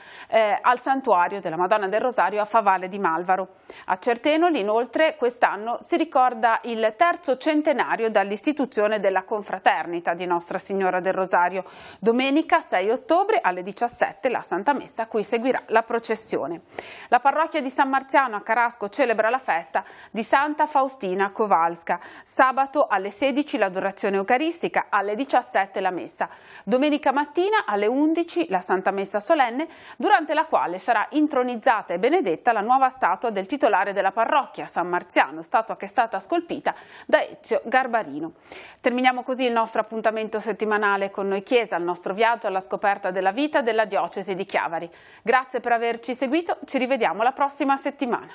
al Santuario della Madonna del Rosario a Favale di Malvaro. A Certenoli, inoltre, quest'anno si ricorda il terzo centenario dall'istituzione della Confraternita di Nostra Signora del Rosario. Domenica 6 ottobre alle 17 la Santa Messa, a cui seguirà la processione. La parrocchia di San Marziano a Carasco celebra la festa di Santa Faustina Kowalska. Sabato alle 16 l'adorazione eucaristica, alle 17 la messa. Domenica mattina alle 11 la Santa Messa solenne, durante la quale sarà intronizzata e benedetta la nuova statua del titolare della parrocchia, San Marziano, statua che è stata scolpita da Ezio Garbarino. Terminiamo così il nostro appuntamento settimanale con Noi Chiesa, il nostro viaggio alla scoperta della vita della diocesi di Chiavari. Grazie per averci seguito, ci rivediamo la prossima settimana.